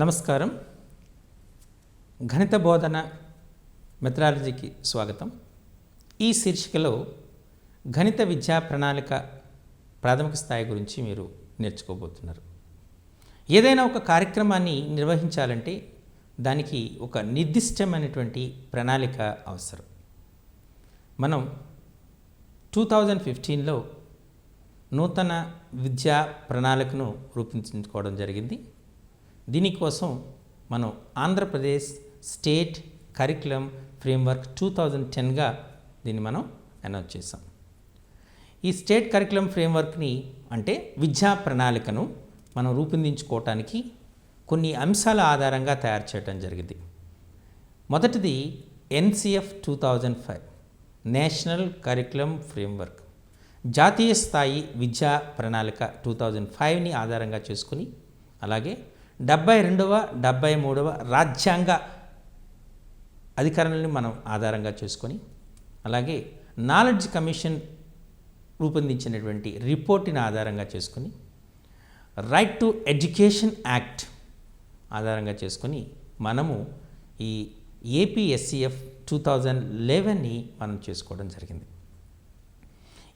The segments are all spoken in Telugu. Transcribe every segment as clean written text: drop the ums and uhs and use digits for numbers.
నమస్కారం. గణిత బోధన మెథడాలజీకి స్వాగతం. ఈ శీర్షికలో గణిత విద్యా ప్రణాళిక ప్రాథమిక స్థాయి గురించి మీరు నేర్చుకోబోతున్నారు. ఏదైనా ఒక కార్యక్రమాన్ని నిర్వహించాలంటే దానికి ఒక నిర్దిష్టమైనటువంటి ప్రణాళిక అవసరం. మనం 2015లో నూతన విద్యా ప్రణాళికను రూపొందించుకోవడం జరిగింది. దీనికోసం మనం ఆంధ్రప్రదేశ్ స్టేట్ కరికులం ఫ్రేమ్వర్క్ 2010గా దీన్ని మనం అనౌన్స్ చేసాం. ఈ స్టేట్ కరికులం ఫ్రేమ్వర్క్ని అంటే విద్యా ప్రణాళికను మనం రూపొందించుకోవటానికి కొన్ని అంశాల ఆధారంగా తయారు చేయడం జరిగింది. మొదటిది NCF 2005 నేషనల్ కరికులం ఫ్రేమ్వర్క్, జాతీయ స్థాయి విద్యా ప్రణాళిక 2005ని ఆధారంగా చేసుకుని, అలాగే 72వ 73వ రాజ్యాంగ అధికరణల్ని మనం ఆధారంగా చేసుకొని, అలాగే నాలెడ్జ్ కమిషన్ రూపొందించినటువంటి రిపోర్ట్ని ఆధారంగా చేసుకొని, రైట్ టు ఎడ్యుకేషన్ యాక్ట్ ఆధారంగా చేసుకొని మనము ఈ APSCF 2011ని మనం చేసుకోవడం జరిగింది.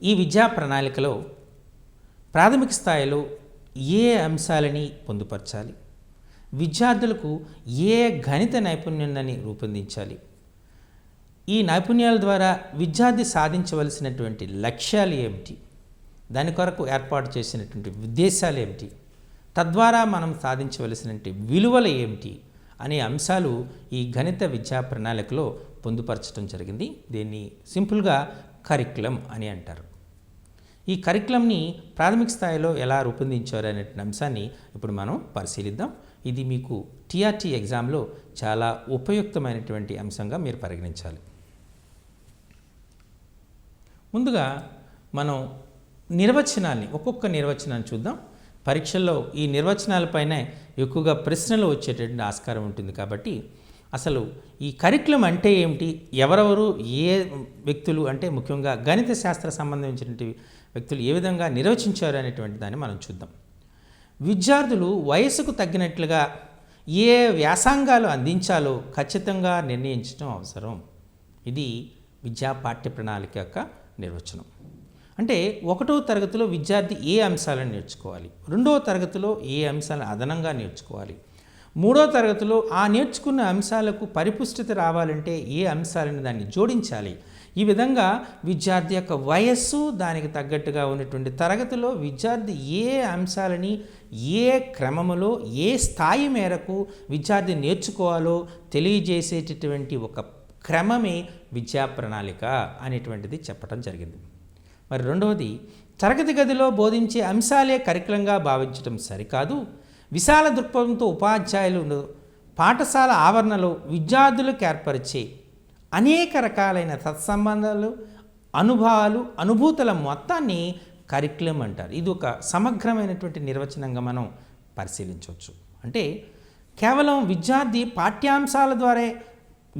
ఈ విద్యా ప్రణాళికలో ప్రాథమిక స్థాయిలో ఏ అంశాలని పొందుపరచాలి, విద్యార్థులకు ఏ గణిత నైపుణ్యాన్ని రూపొందించాలి, ఈ నైపుణ్యాల ద్వారా విద్యార్థి సాధించవలసినటువంటి లక్ష్యాలు ఏమిటి, దాని కొరకు ఏర్పాటు చేసినటువంటి ఉద్దేశాలు ఏమిటి, తద్వారా మనం సాధించవలసినటువంటి విలువలు ఏమిటి అనే అంశాలు ఈ గణిత విద్యా ప్రణాళికలో పొందుపరచడం జరిగింది. దీన్ని సింపుల్గా కరికులం అని అంటారు. ఈ కరికులంని ప్రాథమిక స్థాయిలో ఎలా రూపొందించారు అనే అంశాన్ని ఇప్పుడు మనం పరిశీలిద్దాం. ఇది మీకు TRT ఎగ్జామ్లో చాలా ఉపయుక్తమైనటువంటి అంశంగా మీరు పరిగణించాలి. ముందుగా మనం నిర్వచనాల్ని ఒక్కొక్క నిర్వచనాన్ని చూద్దాం. పరీక్షల్లో ఈ నిర్వచనాలపైనే ఎక్కువగా ప్రశ్నలు వచ్చేటటువంటి ఆస్కారం ఉంటుంది. కాబట్టి అసలు ఈ కరికులం అంటే ఏమిటి, ఎవరెవరు ఏ వ్యక్తులు అంటే ముఖ్యంగా గణిత శాస్త్ర సంబంధించినటువంటి వ్యక్తులు ఏ విధంగా నిర్వచించారు అనేటువంటి దాన్ని మనం చూద్దాం. విద్యార్థులు వయసుకు తగ్గినట్లుగా ఏ వ్యాసంగాలు అందించాలో ఖచ్చితంగా నిర్ణయించడం అవసరం. ఇది విద్యా పాఠ్య ప్రణాళిక యొక్క నిర్వచనం. అంటే 1వ తరగతిలో విద్యార్థి ఏ అంశాలను నేర్చుకోవాలి, 2వ తరగతిలో ఏ అంశాలను అదనంగా నేర్చుకోవాలి, 3వ తరగతిలో ఆ నేర్చుకున్న అంశాలకు పరిపుష్టిత రావాలంటే ఏ అంశాలను దాన్ని జోడించాలి. ఈ విధంగా విద్యార్థి యొక్క వయస్సు దానికి తగ్గట్టుగా ఉన్నటువంటి తరగతిలో విద్యార్థి ఏ అంశాలని ఏ క్రమములో ఏ స్థాయి మేరకు విద్యార్థి నేర్చుకోవాలో తెలియజేసేటటువంటి ఒక క్రమమే విద్యా ప్రణాళిక అనేటువంటిది చెప్పడం జరిగింది. మరి రెండవది, తరగతి గదిలో బోధించే అంశాలే కరికులంగా భావించడం సరికాదు. విశాల దృక్పథంతో ఉపాధ్యాయులు పాఠశాల ఆవరణలో విద్యార్థులకు ఏర్పరిచే అనేక రకాలైన సత్సంబంధాలు, అనుభవాలు, అనుభూతుల మొత్తాన్ని కరికులం అంటారు. ఇది ఒక సమగ్రమైనటువంటి నిర్వచనంగా మనం పరిశీలించవచ్చు. అంటే కేవలం విద్యార్థి పాఠ్యాంశాల ద్వారా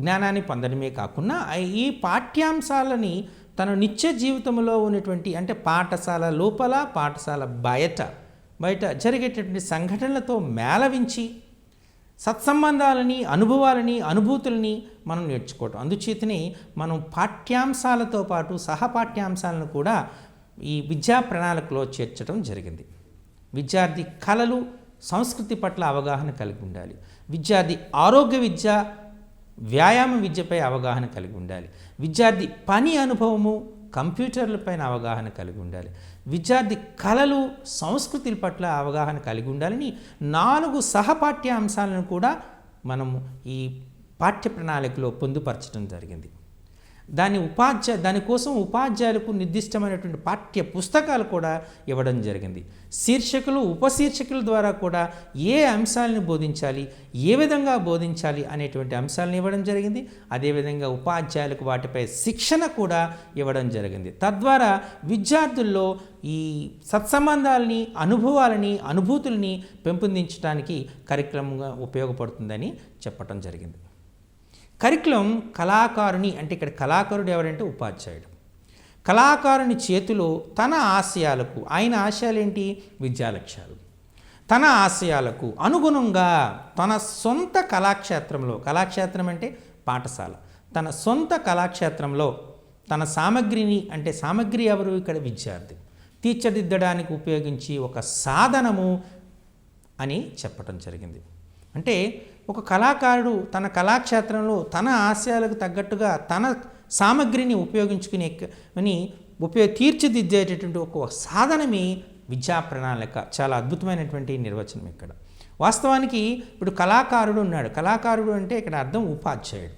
జ్ఞానాన్ని పొందడమే కాకుండా ఈ పాఠ్యాంశాలని తన నిత్య జీవితంలో ఉన్నటువంటి అంటే పాఠశాల లోపల పాఠశాల బయట జరిగేటటువంటి సంఘటనలతో మేళవించి సత్సంబంధాలని, అనుభవాలని, అనుభూతులని మనం నేర్చుకోవటం. అందుచేతనే మనం పాఠ్యాంశాలతో పాటు సహపాఠ్యాంశాలను కూడా ఈ విద్యా ప్రణాళికలో చేర్చడం జరిగింది. విద్యార్థి కళలు, సంస్కృతి పట్ల అవగాహన కలిగి ఉండాలి. విద్యార్థి ఆరోగ్య విద్య, వ్యాయామ విద్యపై అవగాహన కలిగి ఉండాలి. విద్యార్థి పని అనుభవము, కంప్యూటర్లపైన అవగాహన కలిగి ఉండాలి. విద్యార్థి కళలు, సంస్కృతుల పట్ల అవగాహన కలిగి ఉండాలని 4 సహపాఠ్య అంశాలను కూడా మనము ఈ పాఠ్య ప్రణాళికలో పొందుపరచడం జరిగింది. దానికోసం ఉపాధ్యాయులకు నిర్దిష్టమైనటువంటి పాఠ్య పుస్తకాలు కూడా ఇవ్వడం జరిగింది. శీర్షికలు, ఉపశీర్షికల ద్వారా కూడా ఏ అంశాలను బోధించాలి, ఏ విధంగా బోధించాలి అనేటువంటి అంశాలను ఇవ్వడం జరిగింది. అదేవిధంగా ఉపాధ్యాయులకు వాటిపై శిక్షణ కూడా ఇవ్వడం జరిగింది. తద్వారా విద్యార్థుల్లో ఈ సత్సంబంధాలని, అనుభవాలని, అనుభూతుల్ని పెంపొందించడానికి కరికులంగా ఉపయోగపడుతుందని చెప్పడం జరిగింది. కరికులం కళాకారుని అంటే ఇక్కడ కళాకారుడు ఎవరంటే ఉపాధ్యాయుడు. కళాకారుని చేతిలో తన ఆశయాలకు, ఆయన ఆశయాలు ఏంటి, విద్యా లక్ష్యాలు, తన ఆశయాలకు అనుగుణంగా తన సొంత కళాక్షేత్రం అంటే పాఠశాల, తన సొంత కళాక్షేత్రంలో తన సామగ్రిని, అంటే సామగ్రి ఎవరు ఇక్కడ విద్యార్థి, తీర్చిదిద్దడానికి ఉపయోగించి ఒక సాధనము అని చెప్పటం జరిగింది. అంటే ఒక కళాకారుడు తన కళాక్షేత్రంలో తన ఆశయాలకు తగ్గట్టుగా తన సామగ్రిని తీర్చిదిద్దేటటువంటి ఒక సాధనమే విద్యా ప్రణాళిక. చాలా అద్భుతమైనటువంటి నిర్వచనం ఇక్కడ. వాస్తవానికి ఇప్పుడు కళాకారుడు ఉన్నాడు. కళాకారుడు అంటే ఇక్కడ అర్థం ఉపాధ్యాయుడు.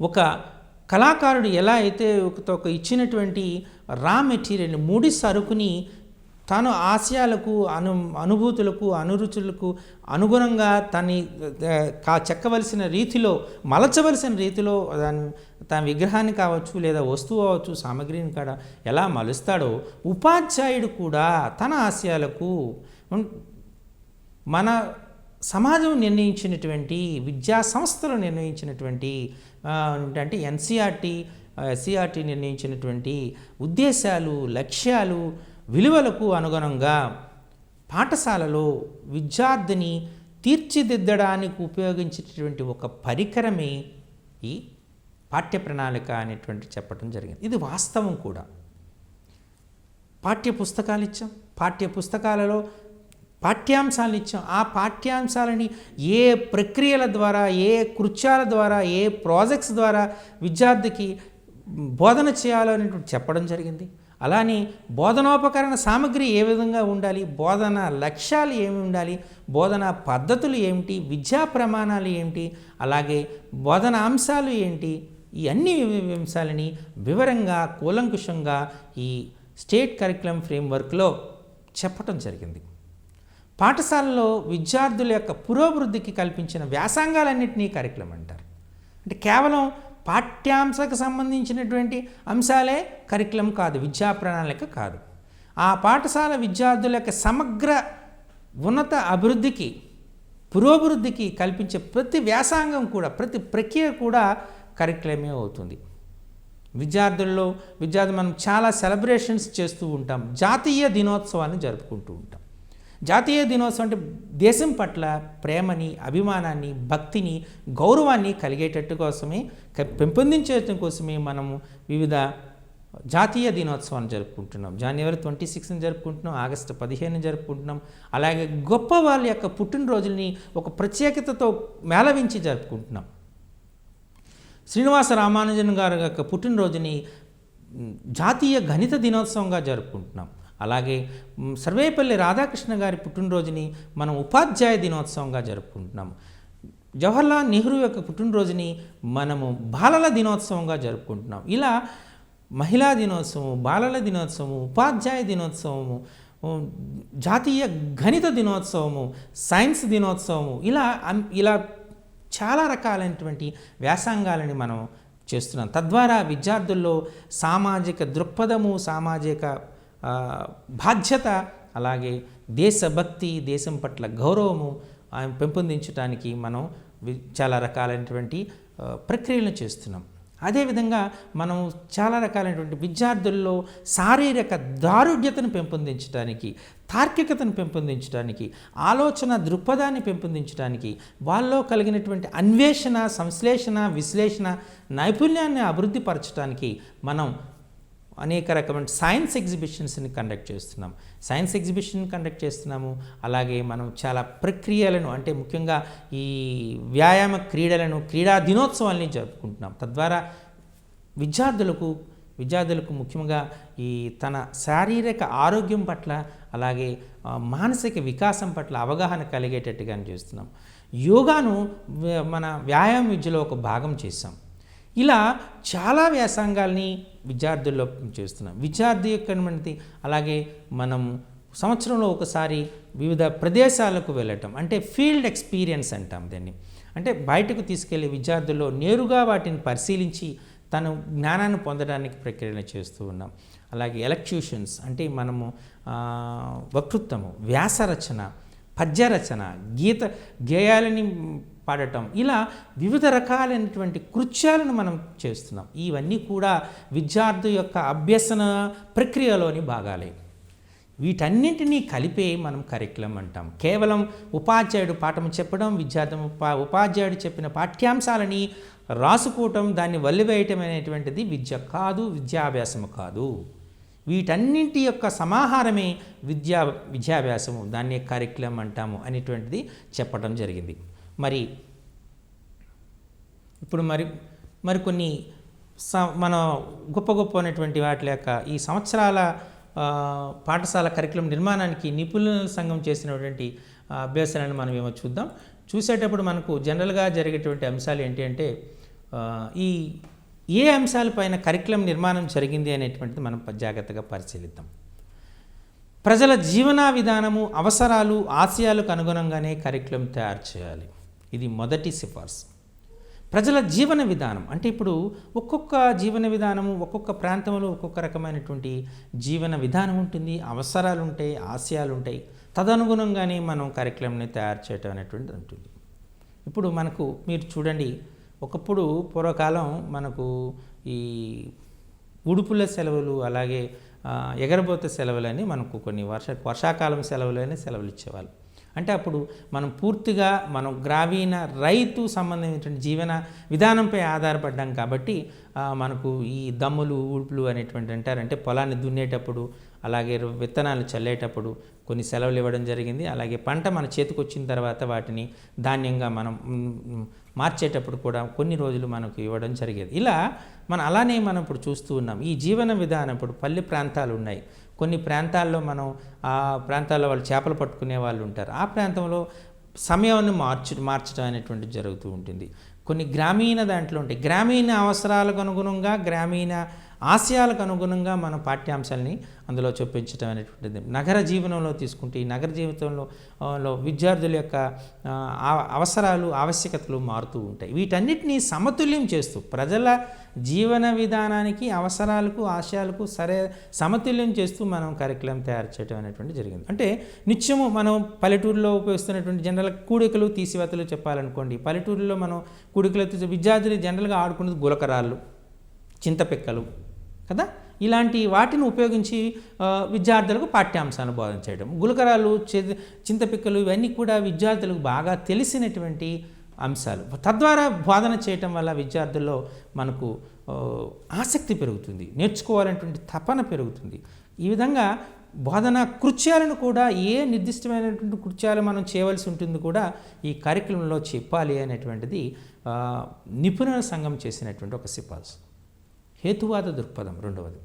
ఒక కళాకారుడు ఎలా అయితే ఒక ఇచ్చినటువంటి రా మెటీరియల్, ముడి సరుకుని తను ఆశయాలకు అనుభూతులకు అనురుచులకు అనుగుణంగా చెక్కవలసిన రీతిలో, మలచవలసిన రీతిలో తన విగ్రహాన్ని కావచ్చు లేదా వస్తువు కావచ్చు సామగ్రిని కూడా ఎలా మలుస్తాడో ఉపాధ్యాయుడు కూడా తన ఆశయాలకు మన సమాజం నిర్ణయించినటువంటి, విద్యా సంస్థలు నిర్ణయించినటువంటి అంటే ఎస్సీఆర్టీ నిర్ణయించినటువంటి ఉద్దేశాలు, లక్ష్యాలు, విలువలకు అనుగుణంగా పాఠశాలలో విద్యార్థిని తీర్చిదిద్దడానికి ఉపయోగించేటటువంటి ఒక పరికరమే ఈ పాఠ్య ప్రణాళిక అనేటువంటి చెప్పడం జరిగింది. ఇది వాస్తవం కూడా. పాఠ్య పుస్తకాలు ఇచ్చాం, పాఠ్య పుస్తకాలలో పాఠ్యాంశాలను ఇచ్చాం. ఆ పాఠ్యాంశాలని ఏ ప్రక్రియల ద్వారా, ఏ కృత్యాల ద్వారా, ఏ ప్రాజెక్ట్స్ ద్వారా విద్యార్థికి బోధన చేయాలో అనేటువంటి చెప్పడం జరిగింది. అలానే బోధనోపకరణ సామగ్రి ఏ విధంగా ఉండాలి, బోధన లక్ష్యాలు ఏమి ఉండాలి, బోధన పద్ధతులు ఏమిటి, విద్యా ప్రమాణాలు ఏమిటి, అలాగే బోధన అంశాలు ఏంటి, ఈ అన్ని అంశాలని వివరంగా కూలంకుషంగా ఈ స్టేట్ కరికులం ఫ్రేమ్వర్క్లో చెప్పటం జరిగింది. పాఠశాలలో విద్యార్థుల యొక్క పురోభివృద్ధికి కల్పించిన వ్యాసంగాలన్నింటినీ కరికులం అంటారు. అంటే కేవలం పాఠ్యాంశకు సంబంధించినటువంటి అంశాలే కరికులం కాదు, విద్యా ప్రణాళిక కాదు. ఆ పాఠశాల విద్యార్థుల యొక్క సమగ్ర ఉన్నత అభివృద్ధికి, పురోభివృద్ధికి కల్పించే ప్రతి వ్యాసంగం కూడా, ప్రతి ప్రక్రియ కూడా కరికులమే అవుతుంది. విద్యార్థులు మనం చాలా సెలబ్రేషన్స్ చేస్తూ ఉంటాం. జాతీయ దినోత్సవాన్ని జరుపుకుంటూ ఉంటాం. జాతీయ దినోత్సవం అంటే దేశం పట్ల ప్రేమని, అభిమానాన్ని, భక్తిని, గౌరవాన్ని కలిగేటట్టు కోసమే, పెంపొందించడం కోసమే మనము వివిధ జాతీయ దినోత్సవాన్ని జరుపుకుంటున్నాం. జనవరి 26ని జరుపుకుంటున్నాం, ఆగస్టు 15ని జరుపుకుంటున్నాం. అలాగే గొప్ప వాళ్ళ యొక్క పుట్టినరోజుల్ని ఒక ప్రత్యేకతతో మేళవించి జరుపుకుంటున్నాం. శ్రీనివాస రామానుజన్ గారి యొక్క పుట్టినరోజుని జాతీయ గణిత దినోత్సవంగా జరుపుకుంటున్నాం. అలాగే సర్వేపల్లి రాధాకృష్ణ గారి పుట్టినరోజుని మనం ఉపాధ్యాయ దినోత్సవంగా జరుపుకుంటున్నాము. జవహర్లాల్ నెహ్రూ యొక్క పుట్టినరోజుని మనము బాలల దినోత్సవంగా జరుపుకుంటున్నాం. ఇలా మహిళా దినోత్సవం, బాలల దినోత్సవము, ఉపాధ్యాయ దినోత్సవము, జాతీయ గణిత దినోత్సవము, సైన్స్ దినోత్సవము, ఇలా చాలా రకాలైనటువంటి వ్యాసంగాలని మనం చేస్తున్నాం. తద్వారా విద్యార్థుల్లో సామాజిక దృక్పథము, సామాజిక బాధ్యత, అలాగే దేశభక్తి, దేశం పట్ల గౌరవము పెంపొందించడానికి మనం చాలా రకాలైనటువంటి ప్రక్రియలను చేస్తున్నాం. అదేవిధంగా మనం చాలా రకాలైనటువంటి విద్యార్థుల్లో శారీరక దారుఢ్యతను పెంపొందించడానికి, తార్కికతను పెంపొందించడానికి, ఆలోచన దృక్పథాన్ని పెంపొందించడానికి, వాళ్ళలో కలిగినటువంటి అన్వేషణ, సంశ్లేషణ, విశ్లేషణ నైపుణ్యాన్ని అభివృద్ధి పరచడానికి మనం అనేక రకమైన సైన్స్ ఎగ్జిబిషన్స్ని కండక్ట్ చేస్తున్నాము. అలాగే మనం చాలా ప్రక్రియలను, అంటే ముఖ్యంగా ఈ వ్యాయామ క్రీడలను, క్రీడా దినోత్సవాల్ని జరుపుకుంటున్నాం. తద్వారా విద్యార్థులకు ముఖ్యంగా ఈ తన శారీరక ఆరోగ్యం పట్ల, అలాగే మానసిక వికాసం పట్ల అవగాహన కలిగేటట్టుగా చేస్తున్నాం. యోగాను మన వ్యాయామ విద్యలో ఒక భాగం చేశాం. ఇలా చాలా వ్యాసంగాల్ని విద్యార్థుల్లో చేస్తున్నాం. విద్యార్థి యొక్క అలాగే మనం సంవత్సరంలో ఒకసారి వివిధ ప్రదేశాలకు వెళ్ళటం, అంటే ఫీల్డ్ ఎక్స్పీరియన్స్ అంటాం దీన్ని. అంటే బయటకు తీసుకెళ్లి విద్యార్థుల్లో నేరుగా వాటిని పరిశీలించి తన జ్ఞానాన్ని పొందడానికి ప్రక్రియలు చేస్తూ ఉన్నాం. అలాగే ఎలక్యూషన్స్ అంటే మనము వక్తృత్వము, వ్యాసరచన, పద్యరచన, గేయాలని పాడటం, ఇలా వివిధ రకాలైనటువంటి కృత్యాలను మనం చేస్తున్నాం. ఇవన్నీ కూడా విద్యార్థి యొక్క అభ్యసన ప్రక్రియలోని భాగాలే. వీటన్నింటినీ కలిపే మనం కరికులం అంటాం. కేవలం ఉపాధ్యాయుడు పాఠం చెప్పడం, ఉపాధ్యాయుడు చెప్పిన పాఠ్యాంశాలని రాసుకోవటం, దాన్ని వల్లివేయటం అనేటువంటిది విద్య కాదు, విద్యాభ్యాసము కాదు. వీటన్నింటి యొక్క సమాహారమే విద్యాభ్యాసము, దాన్ని కరికులం అంటాము అనేటువంటిది చెప్పడం జరిగింది. మరి ఇప్పుడు మరికొన్ని మన గొప్ప అనేటువంటి వాటి యొక్క ఈ సంవత్సరాల పాఠశాల కరికులం నిర్మాణానికి నిపుణుల సంఘం చేసినటువంటి అభ్యాసాలను మనం ఏమో చూద్దాం. చూసేటప్పుడు మనకు జనరల్గా జరిగేటువంటి అంశాలు ఏంటి అంటే, ఏ అంశాలపైన కరికులం నిర్మాణం జరిగింది అనేటువంటిది మనం జాగ్రత్తగా పరిశీలిద్దాం. ప్రజల జీవన విధానము, అవసరాలు, ఆశయాలకు అనుగుణంగానే కరికులం తయారు చేయాలి. ఇది మొదటి సిఫార్సు. ప్రజల జీవన విధానం అంటే ఇప్పుడు ఒక్కొక్క జీవన విధానము, ఒక్కొక్క ప్రాంతంలో ఒక్కొక్క రకమైనటువంటి జీవన విధానం ఉంటుంది, అవసరాలు ఉంటాయి, ఆశయాలు ఉంటాయి. తదనుగుణంగానే మనం కరికులంని తయారు చేయటం అనేటువంటిది ఉంటుంది. ఇప్పుడు మనకు మీరు చూడండి, ఒకప్పుడు పూర్వకాలం మనకు ఈ ఉడుపుల సెలవులు, అలాగే ఎగరబోత సెలవులని మనకు కొన్ని వర్షాకాలం సెలవులని సెలవులు ఇచ్చేవాళ్ళు. అంటే అప్పుడు మనం పూర్తిగా గ్రామీణ రైతు సంబంధించినటువంటి జీవన విధానంపై ఆధారపడ్డాం కాబట్టి మనకు ఈ దమ్ములు, ఊడ్పులు అనేటువంటి అంటారంటే పొలాన్ని దున్నేటప్పుడు, అలాగే విత్తనాలు చల్లేటప్పుడు కొన్ని సెలవులు ఇవ్వడం జరిగింది. అలాగే పంట మన చేతికి వచ్చిన తర్వాత వాటిని ధాన్యంగా మనం మార్చేటప్పుడు కూడా కొన్ని రోజులు మనకు ఇవ్వడం జరిగేది. ఇలా అలానే మనం ఇప్పుడు చూస్తూ ఉన్నాం. ఈ జీవన విధానం ఇప్పుడు పల్లె ప్రాంతాలు ఉన్నాయి. కొన్ని ప్రాంతాల్లో ఆ ప్రాంతాల్లో వాళ్ళు చేపలు పట్టుకునే వాళ్ళు ఉంటారు. ఆ ప్రాంతంలో సమయాన్ని మార్చడం అనేటువంటిది జరుగుతూ ఉంటుంది. కొన్ని గ్రామీణ దాంట్లో ఉంటాయి. గ్రామీణ అవసరాలకు అనుగుణంగా, గ్రామీణ ఆశయాలకు అనుగుణంగా మన పాఠ్యాంశాలని అందులో చొప్పించడం అనేటువంటిది. నగర జీవనంలో తీసుకుంటే ఈ నగర జీవితంలో విద్యార్థుల యొక్క అవసరాలు, ఆవశ్యకతలు మారుతూ ఉంటాయి. వీటన్నిటినీ సమతుల్యం చేస్తూ ప్రజల జీవన విధానానికి, అవసరాలకు, ఆశయాలకు సమతుల్యం చేస్తూ మనం కరికులం తయారు చేయడం అనేటువంటి జరిగింది. అంటే నిత్యము మనం పల్లెటూరులో ఉపయోగిస్తున్నటువంటి జనరల్ కూడికలు, తీసివేతలు చెప్పాలనుకోండి. పల్లెటూరులో మనం కూడికలు విద్యార్థులు జనరల్గా ఆడుకునేది గులకరాళ్ళు, చింతపిక్కలు కదా, ఇలాంటి వాటిని ఉపయోగించి విద్యార్థులకు పాఠ్యాంశాలను బోధన చేయడం. గులకరాలు, చింతపిక్కలు ఇవన్నీ కూడా విద్యార్థులకు బాగా తెలిసినటువంటి అంశాలు. తద్వారా బోధన చేయటం వల్ల విద్యార్థుల్లో మనకు ఆసక్తి పెరుగుతుంది, నేర్చుకోవాలనేటువంటి తపన పెరుగుతుంది. ఈ విధంగా బోధనా కృత్యాలను కూడా నిర్దిష్టమైనటువంటి కృత్యాలు మనం చేయవలసి ఉంటుంది కూడా ఈ కరికులంలో చెప్పాలి అనేటువంటిది నిపుణుల సంఘం చేసినటువంటి ఒక సిఫార్సు. హేతువాద దృక్పథం రెండవది.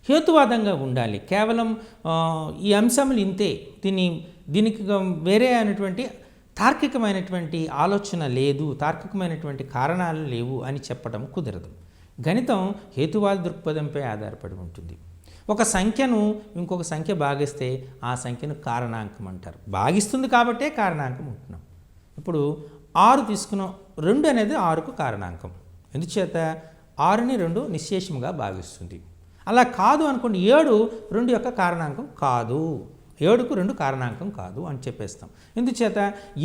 హేతువాదంగా ఉండాలి. కేవలం ఈ అంశములు ఇంతే, దీనికి వేరే అయినటువంటి తార్కికమైనటువంటి ఆలోచన లేదు, తార్కికమైనటువంటి కారణాలు లేవు అని చెప్పడం కుదరదు. గణితం హేతువాద దృక్పథంపై ఆధారపడి ఉంటుంది. ఒక సంఖ్యను ఇంకొక సంఖ్య భాగిస్తే ఆ సంఖ్యను కారణాంకం అంటారు. భాగిస్తుంది కాబట్టే కారణాంకం ఉంటున్నాం. ఇప్పుడు 6 తీసుకున్నాం, 2 అనేది 6కు కారణాంకం. ఎందుచేత 6ని 2 నిశ్శేషంగా భావిస్తుంది. అలా కాదు అనుకోండి, 7 2 యొక్క కారణాంకం కాదు, 7కు 2 కారణాంకం కాదు అని చెప్పేస్తాం. ఎందుచేత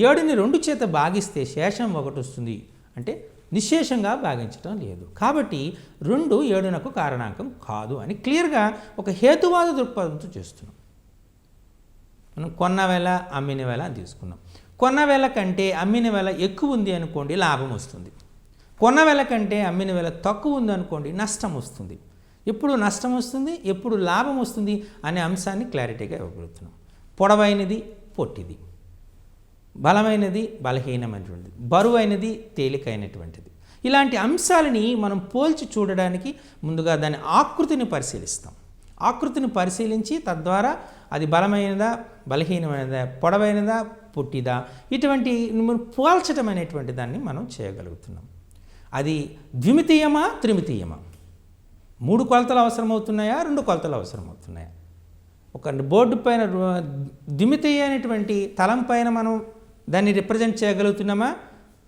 7ని 2 చేత భాగిస్తే శేషం 1 వస్తుంది, అంటే నిశ్శేషంగా భాగించడం లేదు. కాబట్టి 2 7నకు కారణాంకం కాదు అని క్లియర్గా ఒక హేతువాద దృక్పథంతో చేస్తున్నాం. మనం కొన్న వేళ, అమ్మిన వేళ అని తీసుకున్నాం. కొన్న వేళ కంటే అమ్మిన వేళ ఎక్కువ ఉంది అనుకోండి, లాభం వస్తుంది. కొన్న వేళ కంటే అమ్మిన వేళ తక్కువ ఉంది అనుకోండి, నష్టం వస్తుంది. ఎప్పుడు నష్టం వస్తుంది, ఎప్పుడు లాభం వస్తుంది అనే అంశాన్ని క్లారిటీగా ఇవ్వగలుగుతున్నాం. పొడవైనది, పొట్టిది, బలమైనది, బలహీనమైనటువంటిది, బరువైనది, తేలికైనటువంటిది, ఇలాంటి అంశాలని మనం పోల్చి చూడడానికి ముందుగా దాని ఆకృతిని పరిశీలిస్తాం. ఆకృతిని పరిశీలించి తద్వారా అది బలమైనదా, బలహీనమైనదా, పొడవైనదా, పొట్టిదా, ఇటువంటి పోల్చడం అనేటువంటి దాన్ని మనం చేయగలుగుతున్నాం. అది ద్విమితీయమా, త్రిమితీయమా, 3 కొలతలు అవసరమవుతున్నాయా, 2 కొలతలు అవసరమవుతున్నాయా? ఒక బోర్డు పైన ద్విమితీయ అనేటువంటి తలం పైన మనం దాన్ని రిప్రజెంట్ చేయగలుగుతున్నామా,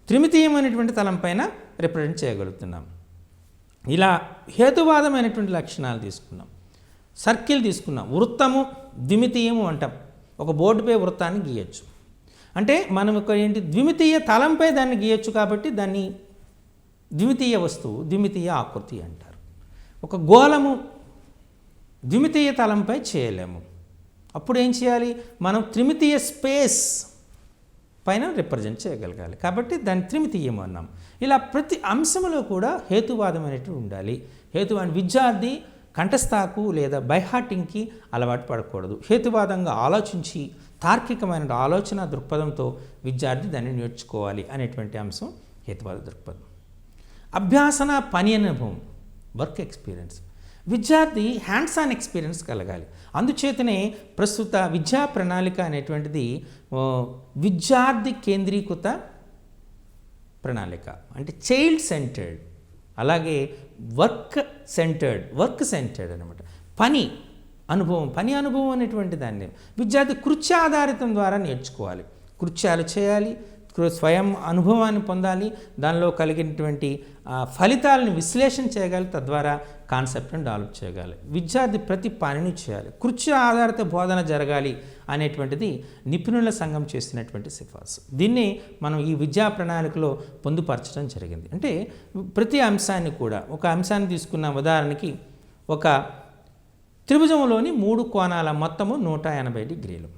త్రిమితీయమైనటువంటి తలం పైన రిప్రజెంట్ చేయగలుగుతున్నాం? ఇలా హేతువాదమైనటువంటి లక్షణాలు తీసుకున్నాం. సర్కిల్ తీసుకున్నాం. వృత్తము ద్విమితీయము అంటాం. ఒక బోర్డుపై వృత్తాన్ని గీయచ్చు. అంటే మనం ఒక ద్విమితీయ తలంపై దాన్ని గీయచ్చు కాబట్టి దాన్ని ద్విమితీయ వస్తువు, ద్విమితీయ ఆకృతి అంటారు. ఒక గోళము ద్విమితీయ తలంపై చేయలేము. అప్పుడు ఏం చేయాలి? మనం త్రిమితీయ స్పేస్ పైన రిప్రజెంట్ చేయగలగాలి. కాబట్టి దాన్ని త్రిమితీయం అన్నాం. ఇలా ప్రతి అంశంలో కూడా హేతువాదం అనేటివి ఉండాలి. హేతువాదం విద్యార్థి కంఠస్థాకు లేదా బైహార్టింగ్కి అలవాటు పడకూడదు. హేతువాదంగా ఆలోచించి తార్కికమైన ఆలోచన దృక్పథంతో విద్యార్థి దాన్ని నేర్చుకోవాలి అనేటువంటి అంశం హేతువాద దృక్పథం. అభ్యాసన పని అనుభవం, వర్క్ ఎక్స్పీరియన్స్. విద్యార్థి హ్యాండ్స్ ఆన్ ఎక్స్పీరియన్స్ కలగాలి. అందుచేతనే ప్రస్తుత విద్యా ప్రణాళిక అనేటువంటిది విద్యార్థి కేంద్రీకృత ప్రణాళిక, అంటే చైల్డ్ సెంటర్డ్, అలాగే వర్క్ సెంటర్డ్ అనమాట. పని అనుభవం అనేటువంటి దాన్ని విద్యార్థి కృత్యాధారితం ద్వారా నేర్చుకోవాలి. కృత్యాలు చేయాలి, స్వయం అనుభవాన్ని పొందాలి, దానిలో కలిగినటువంటి ఫలితాలను విశ్లేషణ చేయగలి, తద్వారా కాన్సెప్ట్ని డెవలప్ చేయగలి. విద్యార్థి ప్రతి పనిని చేయాలి. కృత్య ఆధారిత బోధన జరగాలి అనేటువంటిది నిపుణుల సంఘం చేసినటువంటి సిఫార్సు. దీన్ని మనం ఈ విద్యా ప్రణాళికలో పొందుపరచడం జరిగింది. అంటే ప్రతి అంశాన్ని కూడా, ఒక అంశాన్ని తీసుకున్న ఉదాహరణకి, ఒక త్రిభుజంలోని 3 కోణాల మొత్తము 180 డిగ్రీలు.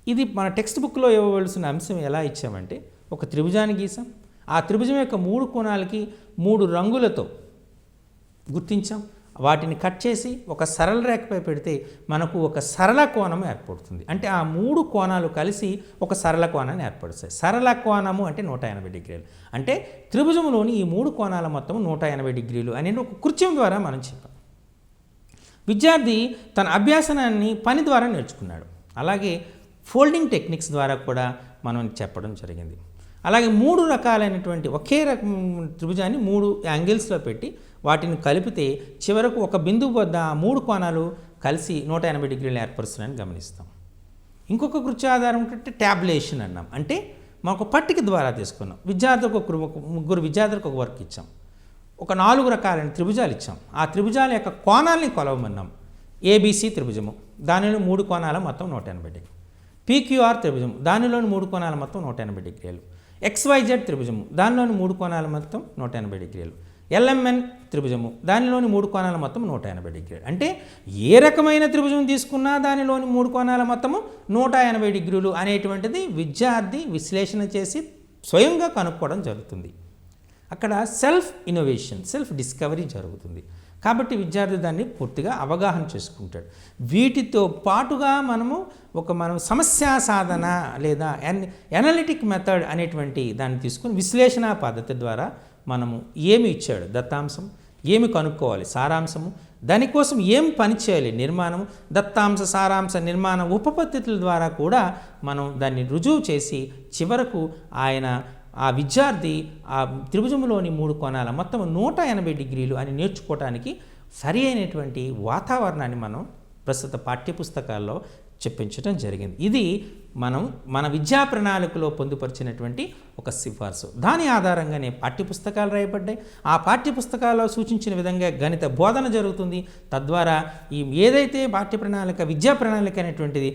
ఇది మన టెక్స్ట్ బుక్లో ఇవ్వవలసిన అంశం ఎలా ఇచ్చామంటే, ఒక త్రిభుజాన్ని గీసాం, ఆ త్రిభుజం యొక్క 3 కోణాలకి 3 రంగులతో గుర్తించాం, వాటిని కట్ చేసి ఒక సరళ రేఖపై పెడితే మనకు ఒక సరళ కోణం ఏర్పడుతుంది. అంటే ఆ 3 కోణాలు కలిసి ఒక సరళ కోణాన్ని ఏర్పరుస్తాయి. సరళ కోణము అంటే 180 డిగ్రీలు. అంటే త్రిభుజంలోని ఈ 3 కోణాల మొత్తం 180 డిగ్రీలు అనేది ఒక కృత్యం ద్వారా మనం చెప్పాం. విద్యార్థి తన అభ్యాసనాన్ని పని ద్వారా నేర్చుకున్నాడు. అలాగే ఫోల్డింగ్ టెక్నిక్స్ ద్వారా కూడా మనం చెప్పడం జరిగింది. అలాగే 3 రకాలైనటువంటి ఒకే రకం త్రిభుజాన్ని 3 యాంగిల్స్లో పెట్టి వాటిని కలిపితే చివరకు ఒక బిందువు వద్ద ఆ 3 కోణాలు కలిసి 180 డిగ్రీలు ఏర్పరుస్తున్నాయని గమనిస్తాం. ఇంకొక కృత్యాధారం అంటే ట్యాబ్లేషన్ అన్నాం. అంటే మాకు పట్టిక ద్వారా తీసుకున్నాం. ముగ్గురు విద్యార్థులకు ఒక వర్క్ ఇచ్చాం, ఒక 4 రకాలైన త్రిభుజాలు ఇచ్చాం. ఆ త్రిభుజాల యొక్క కోణాలని కొలవమన్నాం. ఏబిసి త్రిభుజము, దానిలో 3 కోణాల మొత్తం 180 డిగ్రీలు. పీక్యూఆర్ త్రిభుజం, దానిలోని 3 కోణాల మొత్తం 180 డిగ్రీలు. XYZ త్రిభుజము, దానిలోని 3 కోణాల మొత్తం 180 డిగ్రీలు. LMN త్రిభుజము, దానిలోని 3 కోణాల మొత్తం 180 డిగ్రీలు. అంటే ఏ రకమైన త్రిభుజం తీసుకున్నా దానిలోని 3 కోణాల మొత్తము 180 డిగ్రీలు అనేటువంటిది విద్యార్థి విశ్లేషణ చేసి స్వయంగా కనుక్కోవడం జరుగుతుంది. అక్కడ సెల్ఫ్ ఇన్నోవేషన్, సెల్ఫ్ డిస్కవరీ జరుగుతుంది. కాబట్టి విద్యార్థి దాన్ని పూర్తిగా అవగాహన చేసుకుంటాడు. వీటితో పాటుగా మనం సమస్యా సాధన లేదా ఎనలిటిక్ మెథడ్ అనేటువంటి దాన్ని తీసుకుని విశ్లేషణ పద్ధతి ద్వారా మనము ఏమి ఇచ్చాడు దత్తాంశం, ఏమి కనుక్కోవాలి సారాంశము, దానికోసం ఏం పని చేయాలి నిర్మాణము, దత్తాంశ సారాంశ నిర్మాణ ఉపపద్ధతుల ద్వారా కూడా మనం దాన్ని రుజువు చేసి చివరకు ఆ విద్యార్థి ఆ త్రిభుజంలోని 3 కోణాల మొత్తం 180 డిగ్రీలు అని నేర్చుకోవడానికి సరి అయినటువంటి వాతావరణాన్ని మనం ప్రస్తుత పాఠ్యపుస్తకాల్లో చెప్పించడం జరిగింది. ఇది మన విద్యా ప్రణాళికలో పొందుపరిచినటువంటి ఒక సిఫార్సు. దాని ఆధారంగానే పాఠ్యపుస్తకాలు రాయబడ్డాయి. ఆ పాఠ్యపుస్తకాల్లో సూచించిన విధంగా గణిత బోధన జరుగుతుంది. తద్వారా ఏదైతే విద్యా ప్రణాళిక అనేటువంటిది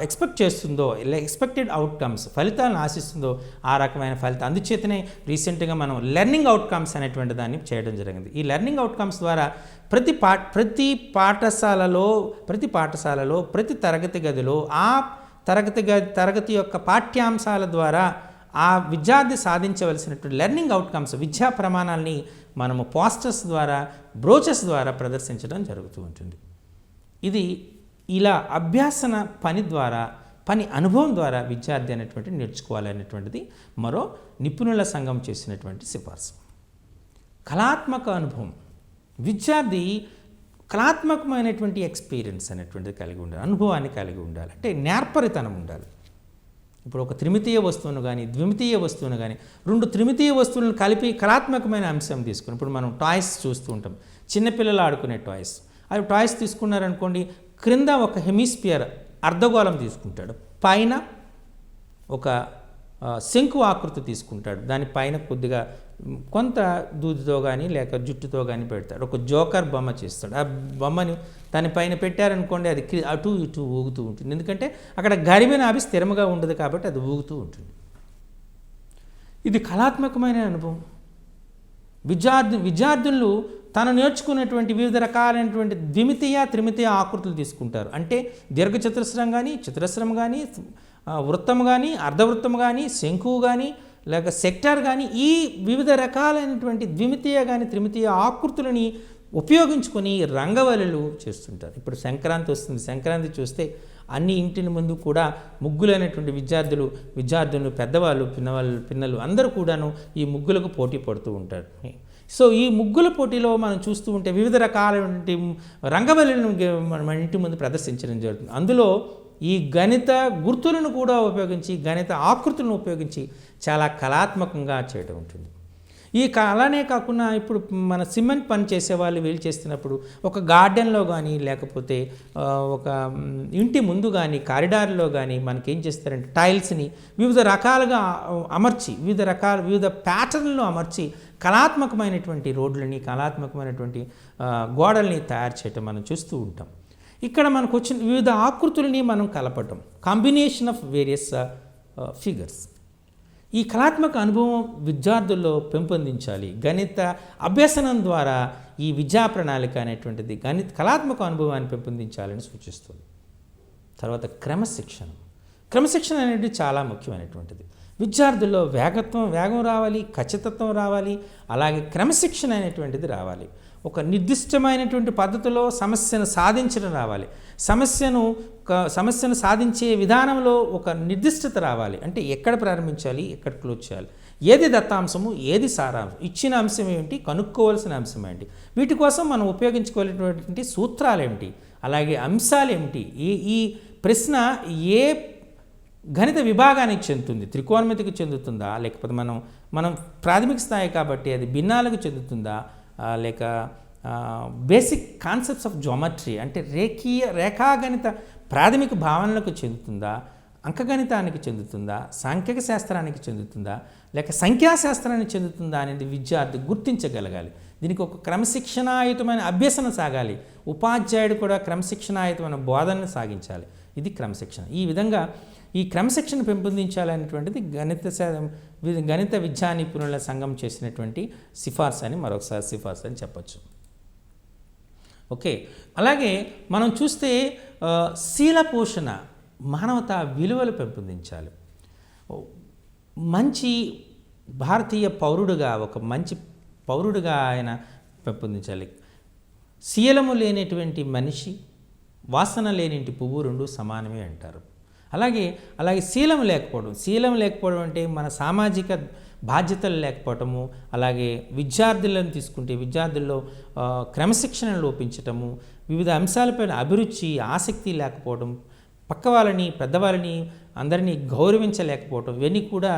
ఎక్స్పెక్ట్ చేస్తుందో, ఎక్స్పెక్టెడ్ అవుట్కమ్స్ ఫలితాలను ఆశిస్తుందో ఆ రకమైన ఫలితం. అందుచేతనే రీసెంట్గా మనం లెర్నింగ్ అవుట్కమ్స్ అనేటువంటి దాన్ని చేయడం జరిగింది. ఈ లెర్నింగ్ అవుట్కమ్స్ ద్వారా ప్రతి పాఠశాలలో ప్రతి తరగతి గదిలో ఆ తరగతి యొక్క పాఠ్యాంశాల ద్వారా ఆ విద్యార్థి సాధించవలసినటువంటి లెర్నింగ్ అవుట్కమ్స్ విద్యా ప్రమాణాలని మనము పోస్టర్స్ ద్వారా, బ్రోచెస్ ద్వారా ప్రదర్శించడం జరుగుతూ ఉంటుంది. ఇది ఇలా అభ్యాసన పని అనుభవం ద్వారా విద్యార్థి అనేటువంటి నేర్చుకోవాలనేటువంటిది మరో నిపుణుల సంఘం చేసినటువంటి సిఫార్సు. కళాత్మక అనుభవం, విద్యార్థి కళాత్మకమైనటువంటి ఎక్స్పీరియన్స్ అనేటువంటిది కలిగి ఉండాలి, అనుభవాన్ని కలిగి ఉండాలి. అంటే నేర్పరితనం ఉండాలి. ఇప్పుడు ఒక త్రిమితీయ వస్తువును కానీ ద్విమితీయ వస్తువును కానీ 2 త్రిమితీయ వస్తువులను కలిపి కళాత్మకమైన అంశం తీసుకుని, ఇప్పుడు మనం టాయ్స్ చూస్తూ ఉంటాం, చిన్నపిల్లలు ఆడుకునే టాయ్స్. అవి టాయ్స్ తీసుకున్నారనుకోండి, క్రింద ఒక హెమిస్పియర్ అర్ధగోళం తీసుకుంటాడు, పైన ఒక శంకు ఆకృతి తీసుకుంటాడు, దానిపైన కొద్దిగా కొంత దూదితో కానీ లేక జుట్టుతో కానీ పెడతాడు, ఒక జోకర్ బొమ్మ చేస్తాడు. ఆ బొమ్మని దానిపైన పెట్టారనుకోండి, అది అటు ఇటు ఊగుతూ ఉంటుంది. ఎందుకంటే అక్కడ గరిమె నాభి స్థిరముగా ఉండదు కాబట్టి అది ఊగుతూ ఉంటుంది. ఇది కళాత్మకమైన అనుభవం. విద్యార్థులు తను నేర్చుకున్నటువంటి వివిధ రకాలైనటువంటి ద్విమితీయ త్రిమితీయ ఆకృతులు తీసుకుంటారు. అంటే దీర్ఘచతురస్రం కానీ, చతురస్రం కానీ, వృత్తం కానీ, అర్ధవృత్తం కానీ, శంకువు కానీ, లేక సెక్టార్ కానీ, ఈ వివిధ రకాలైనటువంటి ద్విమితీయ కానీ త్రిమితీయ ఆకృతులని ఉపయోగించుకొని రంగవల్లులు చేస్తుంటారు. ఇప్పుడు సంక్రాంతి వస్తుంది. సంక్రాంతి చూస్తే అన్ని ఇంటిని ముందు కూడా ముగ్గులైనటువంటి విద్యార్థులు పెద్దవాళ్ళు పిన్నలు అందరూ కూడాను ఈ ముగ్గులకు పోటీ పడుతూ ఉంటారు. సో ఈ ముగ్గుల పోటీలో మనం చూస్తూ ఉంటే వివిధ రకాలైనటువంటి రంగవల్లులను మన ఇంటి ముందు ప్రదర్శించడం జరుగుతుంది. అందులో ఈ గణిత గుర్తులను కూడా ఉపయోగించి, గణిత ఆకృతులను ఉపయోగించి చాలా కళాత్మకంగా చేయడం ఉంటుంది. అలానే కాకుండా ఇప్పుడు మన సిమెంట్ పని చేసేవాళ్ళు వీళ్ళు చేస్తున్నప్పుడు ఒక గార్డెన్లో కానీ, లేకపోతే ఒక ఇంటి ముందు కానీ, కారిడార్లో కానీ మనకేం చేస్తారంటే టైల్స్ని వివిధ రకాలుగా అమర్చి, వివిధ ప్యాటర్న్లో అమర్చి కళాత్మకమైనటువంటి రోడ్లని, కళాత్మకమైనటువంటి గోడల్ని తయారు చేయటం మనం చూస్తూ ఉంటాం. ఇక్కడ మనకు వచ్చిన వివిధ ఆకృతులని మనం కలపటం, కాంబినేషన్ ఆఫ్ వేరియస్ ఫిగర్స్. ఈ కళాత్మక అనుభవం విద్యార్థుల్లో పెంపొందించాలి. గణిత అభ్యసనం ద్వారా ఈ విద్యా ప్రణాళిక అనేటువంటిది కళాత్మక అనుభవాన్ని పెంపొందించాలని సూచిస్తుంది. తర్వాత క్రమశిక్షణ అనేది చాలా ముఖ్యమైనటువంటిది. విద్యార్థుల్లో వేగం రావాలి, ఖచ్చితత్వం రావాలి, అలాగే క్రమశిక్షణ అనేటువంటిది రావాలి. ఒక నిర్దిష్టమైనటువంటి పద్ధతిలో సమస్యను సాధించడం రావాలి. సమస్యను సాధించే విధానంలో ఒక నిర్దిష్టత రావాలి. అంటే ఎక్కడ ప్రారంభించాలి, ఎక్కడ క్లోజ్ చేయాలి, ఏది దత్తాంశము, ఏది సారాంశం, ఇచ్చిన అంశం ఏమిటి, కనుక్కోవాల్సిన అంశం ఏంటి, వీటి కోసం మనం ఉపయోగించుకోవాల్సినటువంటి సూత్రాలు ఏమిటి, అలాగే అంశాలు ఏమిటి, ఈ ప్రశ్న ఏ గణిత విభాగానికి చెందుతుంది, త్రికోణమితికి చెందుతుందా, లేకపోతే మనం ప్రాథమిక స్థాయి కాబట్టి అది భిన్నాలకు చెందుతుందా, లేక బేసిక్ కాన్సెప్ట్స్ ఆఫ్ జామెట్రీ అంటే రేఖాగణిత ప్రాథమిక భావనలకు చెందుతుందా, అంకగణితానికి చెందుతుందా, సాంఖ్యక శాస్త్రానికి చెందుతుందా, లేక సంఖ్యాశాస్త్రానికి చెందుతుందా అనేది విద్యార్థి గుర్తించగలగాలి. దీనికి ఒక క్రమశిక్షణాయుతమైన అభ్యసన సాగాలి. ఉపాధ్యాయుడు కూడా క్రమశిక్షణాయుతమైన బోధనను సాగించాలి. ఇది క్రమశిక్షణ. ఈ విధంగా ఈ క్రమశిక్షణ పెంపొందించాలనేటువంటిది గణిత విద్యా నిపుణుల సంఘం చేసినటువంటి సిఫార్సు అని మరొకసారి సిఫార్సు అని చెప్పచ్చు. ఓకే, అలాగే మనం చూస్తే శీల పోషణ, మానవతా విలువలు పెంపొందించాలి. మంచి భారతీయ పౌరుడుగా, ఒక మంచి పౌరుడుగా ఆయన పెంపొందించాలి. శీలము లేనటువంటి మనిషి, వాసన లేనింటి పువ్వు రెండు సమానమే అంటారు. అలాగే శీలం లేకపోవడం అంటే మన సామాజిక బాధ్యతలు లేకపోవటము, అలాగే విద్యార్థులను తీసుకుంటే విద్యార్థుల్లో క్రమశిక్షణ లోపించటము, వివిధ అంశాలపైన అభిరుచి ఆసక్తి లేకపోవడం, పక్క వాళ్ళని పెద్దవాళ్ళని అందరినీ గౌరవించలేకపోవటం, ఇవన్నీ కూడా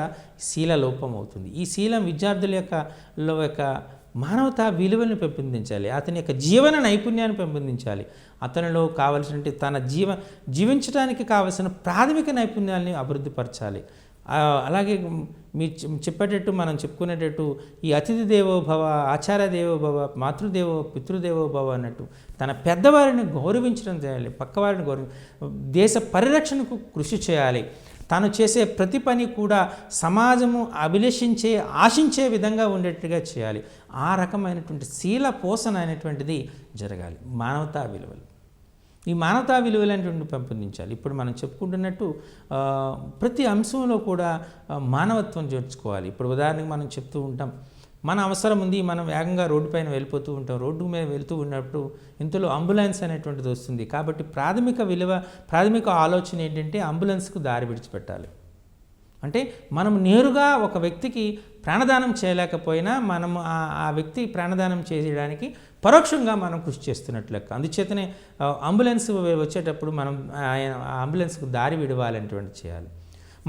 శీల లోపం అవుతుంది. ఈ శీలం విద్యార్థుల యొక్క మానవతా విలువలను పెంపొందించాలి. అతని యొక్క జీవన నైపుణ్యాన్ని పెంపొందించాలి. అతనిలో కావలసిన జీవించడానికి కావలసిన ప్రాథమిక నైపుణ్యాలని అభివృద్ధిపరచాలి. అలాగే మీరు చెప్పేటట్టు, మనం చెప్పుకునేటట్టు ఈ అతిథి దేవోభవ, ఆచార్య దేవోభవ, పితృదేవోభవ అన్నట్టు తన పెద్దవారిని గౌరవించడం చేయాలి. పక్కవారిని దేశ పరిరక్షణకు కృషి చేయాలి. తాను చేసే ప్రతి పని కూడా సమాజము ఆశించే విధంగా ఉండేట్టుగా చేయాలి. ఆ రకమైనటువంటి శీల పోషణ అనేటువంటిది జరగాలి. మానవతా విలువలు, ఈ మానవతా విలువలు అనేటువంటి పెంపొందించాలి. ఇప్పుడు మనం చెప్పుకుంటున్నట్టు ప్రతి అంశంలో కూడా మానవత్వం చేర్చుకోవాలి. ఇప్పుడు ఉదాహరణకు మనం చెప్తూ ఉంటాం, మన అవసరం ఉంది, మనం వేగంగా రోడ్డు పైన వెళ్ళిపోతూ ఉంటాం, రోడ్డు మీద వెళ్తూ ఉన్నప్పుడు ఇంతలో అంబులెన్స్ అనేటువంటిది వస్తుంది. కాబట్టి ప్రాథమిక ఆలోచన ఏంటంటే అంబులెన్స్కు దారి విడిచిపెట్టాలి. అంటే మనం నేరుగా ఒక వ్యక్తికి ప్రాణదానం చేయలేకపోయినా మనం ఆ వ్యక్తి ప్రాణదానం చేయడానికి పరోక్షంగా మనం కృషి చేస్తున్నట్లు లెక్క. అందుచేతనే అంబులెన్స్ వచ్చేటప్పుడు మనం ఆ అంబులెన్స్కు దారి విడవాలనేటువంటి చేయాలి.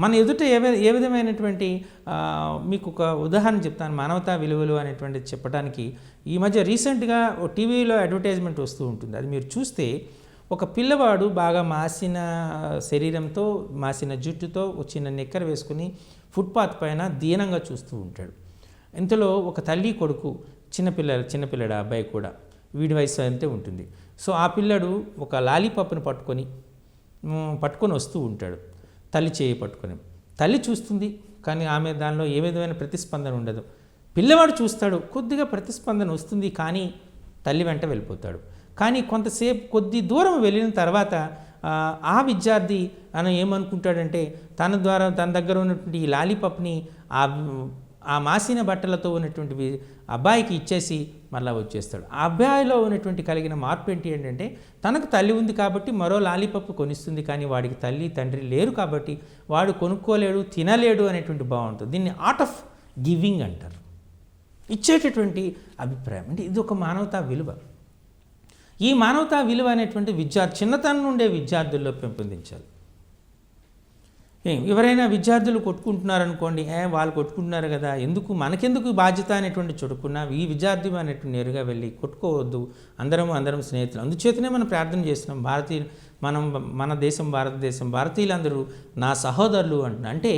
మన ఎదుట ఏ విధమైనటువంటి మీకు ఒక ఉదాహరణ చెప్తాను. మానవతా విలువలు అనేటువంటిది చెప్పడానికి ఈ మధ్య రీసెంట్గా టీవీలో అడ్వర్టైజ్మెంట్ వస్తూ ఉంటుంది. అది మీరు చూస్తే ఒక పిల్లవాడు బాగా మాసిన శరీరంతో, మాసిన జుట్టుతో చిన్న నిక్కర వేసుకుని ఫుట్పాత్ పైన దీనంగా చూస్తూ ఉంటాడు. ఇంతలో ఒక తల్లి కొడుకు, చిన్నపిల్లడు అబ్బాయి కూడా, వీడి వయసు అంతే ఉంటుంది. సో ఆ పిల్లడు ఒక లాలీపాప్ని పట్టుకొని వస్తూ ఉంటాడు, తల్లి చేయి పట్టుకొని. తల్లి చూస్తుంది, కానీ ఆమె దానిలో ఏ విధమైన ప్రతిస్పందన ఉండదు. పిల్లవాడు చూస్తాడు, కొద్దిగా ప్రతిస్పందన వస్తుంది, కానీ తల్లి వెంట వెళ్ళిపోతాడు. కానీ కొంతసేపు కొద్ది దూరం వెళ్ళిన తర్వాత ఆ విద్యార్థి ఏమనుకుంటాడంటే తన ద్వారా తన దగ్గర ఉన్నటువంటి ఈ లాలీపాప్ని ఆ మాసిన బట్టలతో ఉన్నటువంటి అబ్బాయికి ఇచ్చేసి మళ్ళీ వచ్చేస్తాడు. ఆ అబ్బాయిలో ఉన్నటువంటి కలిగిన మార్పు ఏంటంటే తనకు తల్లి ఉంది కాబట్టి మరో లాలీపాప్ కొనిస్తుంది, కానీ వాడికి తల్లి తండ్రి లేరు కాబట్టి వాడు కొనుక్కోలేడు, తినలేడు అనేటువంటి భావం ఉంటుంది. దీన్ని ఆర్ట్ ఆఫ్ గివింగ్ అంటారు. ఇచ్చేటటువంటి అభిప్రాయం అంటే ఇది ఒక మానవతా విలువ. ఈ మానవతా విలువ అనేటువంటి చిన్నతనం నుండే విద్యార్థుల్లో పెంపొందించాలి. ఎవరైనా విద్యార్థులు కొట్టుకుంటున్నారనుకోండి, వాళ్ళు కొట్టుకుంటున్నారు కదా, మనకెందుకు బాధ్యత అనేటువంటి చుడుకున్నా ఈ విద్యార్థి అనేటువంటి నేరుగా వెళ్ళి కొట్టుకోవద్దు, అందరం స్నేహితులు. అందుచేతనే మనం ప్రార్థన చేస్తున్నాం, మన దేశం భారతదేశం, భారతీయులందరూ నా సహోదరులు అంటున్నా. అంటే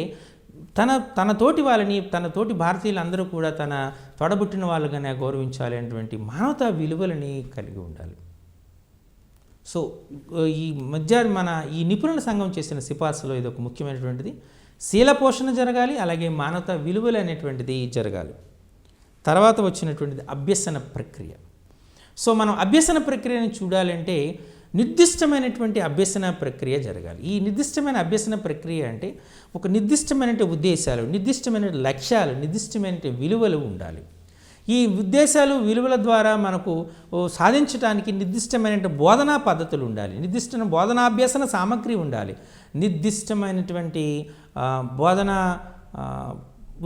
తన తోటి వాళ్ళని, తన తోటి భారతీయులందరూ కూడా తన తోడబుట్టిన వాళ్ళుగానే గౌరవించాలి అనేటువంటి మానవతా విలువలని కలిగి ఉండాలి. సో ఈ నిపుణుల సంఘం చేసిన సిఫార్సులో ఇది ఒక ముఖ్యమైనటువంటిది. శీల పోషణ జరగాలి, అలాగే మానవతా విలువలు అనేటువంటిది జరగాలి. తర్వాత వచ్చినటువంటిది అభ్యసన ప్రక్రియ. సో మనం అభ్యసన ప్రక్రియని చూడాలంటే నిర్దిష్టమైనటువంటి అభ్యసన ప్రక్రియ జరగాలి. ఈ నిర్దిష్టమైన అభ్యసన ప్రక్రియ అంటే ఒక నిర్దిష్టమైన ఉద్దేశాలు, నిర్దిష్టమైన లక్ష్యాలు, నిర్దిష్టమైన విలువలు ఉండాలి. ఈ ఉద్దేశాలు విలువల ద్వారా మనకు సాధించడానికి నిర్దిష్టమైన బోధనా పద్ధతులు ఉండాలి, నిర్దిష్టమైన బోధనాభ్యసన సామగ్రి ఉండాలి, నిర్దిష్టమైనటువంటి బోధనా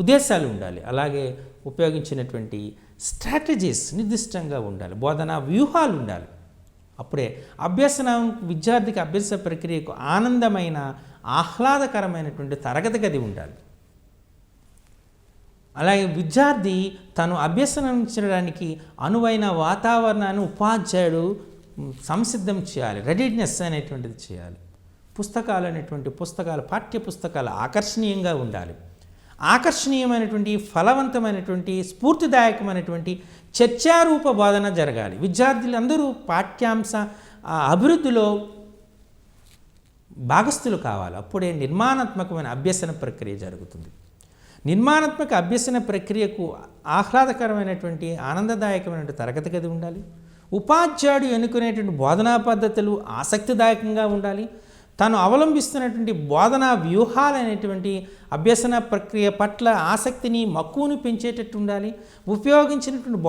ఉద్దేశాలు ఉండాలి, అలాగే ఉపయోగించినటువంటి స్ట్రాటజీస్ నిర్దిష్టంగా ఉండాలి, బోధనా వ్యూహాలు ఉండాలి. అప్పుడే అభ్యసనం విద్యార్థికి అభ్యాస ప్రక్రియకు ఆనందమైన ఆహ్లాదకరమైనటువంటి తరగతి గది ఉండాలి. అలాగే విద్యార్థి తను అభ్యసనించడానికి అనువైన వాతావరణాన్ని ఉపాధ్యాయుడు సంసిద్ధం చేయాలి, రెడీనెస్ అనేటువంటిది చేయాలి. పుస్తకాలు పాఠ్య పుస్తకాలు ఆకర్షణీయంగా ఉండాలి. ఆకర్షణీయమైనటువంటి, ఫలవంతమైనటువంటి, స్ఫూర్తిదాయకమైనటువంటి చర్చారూప బోధన జరగాలి. విద్యార్థులందరూ పాఠ్యాంశ అభివృద్ధిలో భాగస్థులు కావాలి. అప్పుడే నిర్మాణాత్మకమైన అభ్యసన ప్రక్రియ జరుగుతుంది. నిర్మాణాత్మక అభ్యసన ప్రక్రియకు ఆహ్లాదకరమైనటువంటి, ఆనందదాయకమైనటువంటి తరగతి గది ఉండాలి. ఉపాధ్యాయుడు ఎన్నుకునేటువంటి బోధనా పద్ధతులు ఆసక్తిదాయకంగా ఉండాలి. తాను అవలంబిస్తున్నటువంటి బోధనా వ్యూహాలు అనేటువంటి అభ్యసన ప్రక్రియ పట్ల ఆసక్తిని, మక్కువను పెంచేటట్టు ఉండాలి. ఉపయోగించినటువంటి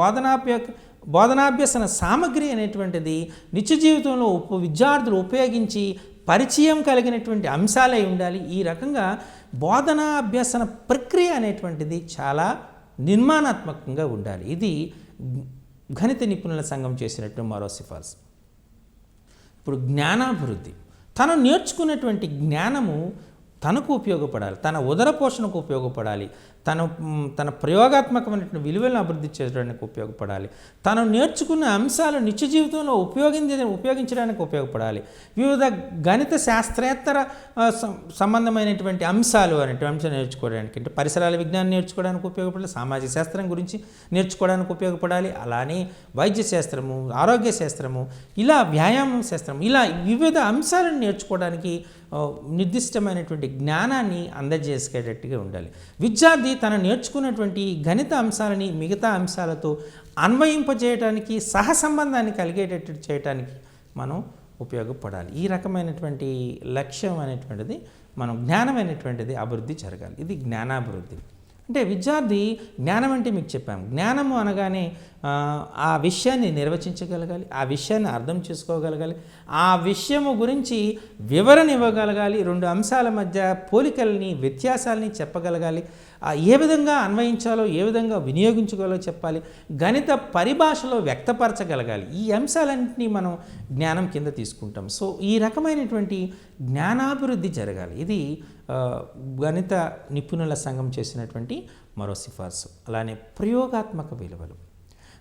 బోధనాభ్యసన సామగ్రి అనేటువంటిది నిత్య జీవితంలో విద్యార్థులు ఉపయోగించి పరిచయం కలిగినటువంటి అంశాలై ఉండాలి. ఈ రకంగా బోధనా అభ్యసన ప్రక్రియ అనేటువంటిది చాలా నిర్మాణాత్మకంగా ఉండాలి. ఇది గణిత నిపుణుల సంఘం చేసినట్టు మరో సిఫార్సు. ఇప్పుడు జ్ఞానాభివృద్ధి, తను నేర్చుకున్నటువంటి జ్ఞానము తనకు ఉపయోగపడాలి, తన ఉదర పోషణకు ఉపయోగపడాలి, తన ప్రయోగాత్మకమైనటువంటి విలువలను అభివృద్ధి చేయడానికి ఉపయోగపడాలి, తను నేర్చుకున్న అంశాలు నిత్య జీవితంలో ఉపయోగించడానికి ఉపయోగపడాలి. వివిధ గణిత శాస్త్రేతర సంబంధమైనటువంటి అంశాలు అనేటువంటి అంశాలు నేర్చుకోవడానికి, అంటే పరిసరాల విజ్ఞానం నేర్చుకోవడానికి ఉపయోగపడాలి, సామాజిక శాస్త్రం గురించి నేర్చుకోవడానికి ఉపయోగపడాలి, అలానే వైద్య శాస్త్రము, ఆరోగ్య శాస్త్రము, ఇలా వ్యాయామం శాస్త్రం, ఇలా వివిధ అంశాలను నేర్చుకోవడానికి నిర్దిష్టమైనటువంటి జ్ఞానాన్ని అందజేసేటట్టుగా ఉండాలి. విద్యార్థి తను నేర్చుకున్నటువంటి గణిత అంశాలని మిగతా అంశాలతో అన్వయింపజేయడానికి, సహసంబంధాన్ని కలిగేటట్టు చేయడానికి మనం ఉపయోగపడాలి. ఈ రకమైనటువంటి లక్ష్యం అనేటువంటిది, జ్ఞానం అనేటువంటిది అభివృద్ధి జరగాలి. ఇది జ్ఞానాభివృద్ధి. అంటే విద్యార్థి జ్ఞానం అంటే మీకు చెప్పాము, జ్ఞానము అనగానే ఆ విషయాన్ని నిర్వచించగలగాలి, ఆ విషయాన్ని అర్థం చేసుకోగలగాలి, ఆ విషయము గురించి వివరణ ఇవ్వగలగాలి, రెండు అంశాల మధ్య పోలికల్ని, వ్యత్యాసాలని చెప్పగలగాలి, ఏ విధంగా అన్వయించాలో, ఏ విధంగా వినియోగించుకోవాలో చెప్పాలి, గణిత పరిభాషలో వ్యక్తపరచగలగాలి. ఈ అంశాలన్నింటినీ మనం జ్ఞానం కింద తీసుకుంటాం. సో ఈ రకమైనటువంటి జ్ఞానాభివృద్ధి జరగాలి. ఇది గణిత నిపుణుల సంఘం చేసినటువంటి మరో సిఫార్సు. అలానే ప్రయోగాత్మక విలువలు.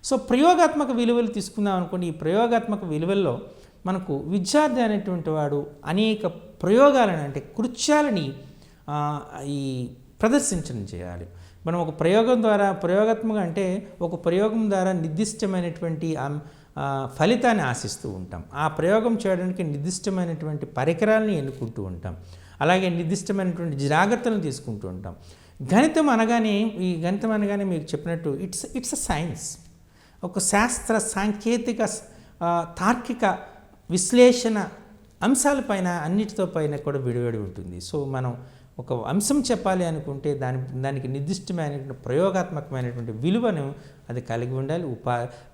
సో ప్రయోగాత్మక విలువలు తీసుకుందాం అనుకోండి. ఈ ప్రయోగాత్మక విలువల్లో మనకు విద్యార్థి అనేటువంటి వాడు అనేక ప్రయోగాలను, అంటే కృత్యాలని ఈ ప్రదర్శించడం చేయాలి. మనం ఒక ప్రయోగం ద్వారా, ప్రయోగాత్మక అంటే ఒక ప్రయోగం ద్వారా నిర్దిష్టమైనటువంటి ఫలితాన్ని ఆశిస్తూ ఉంటాం. ఆ ప్రయోగం చేయడానికి నిర్దిష్టమైనటువంటి పరికరాలని ఎన్నుకుంటూ ఉంటాం, అలాగే నిర్దిష్టమైనటువంటి జాగ్రత్తలను తీసుకుంటూ ఉంటాం. గణితం అనగానే మీకు చెప్పినట్టు ఇట్స్ అ సైన్స్. ఒక శాస్త్ర సాంకేతిక తార్కిక విశ్లేషణ అంశాలపైన అన్నిటితో పైన కూడా విడివడి ఉంటుంది. సో మనం ఒక అంశం చెప్పాలి అనుకుంటే దానికి నిర్దిష్టమైనటువంటి ప్రయోగాత్మకమైనటువంటి విలువను అది కలిగి ఉండాలి.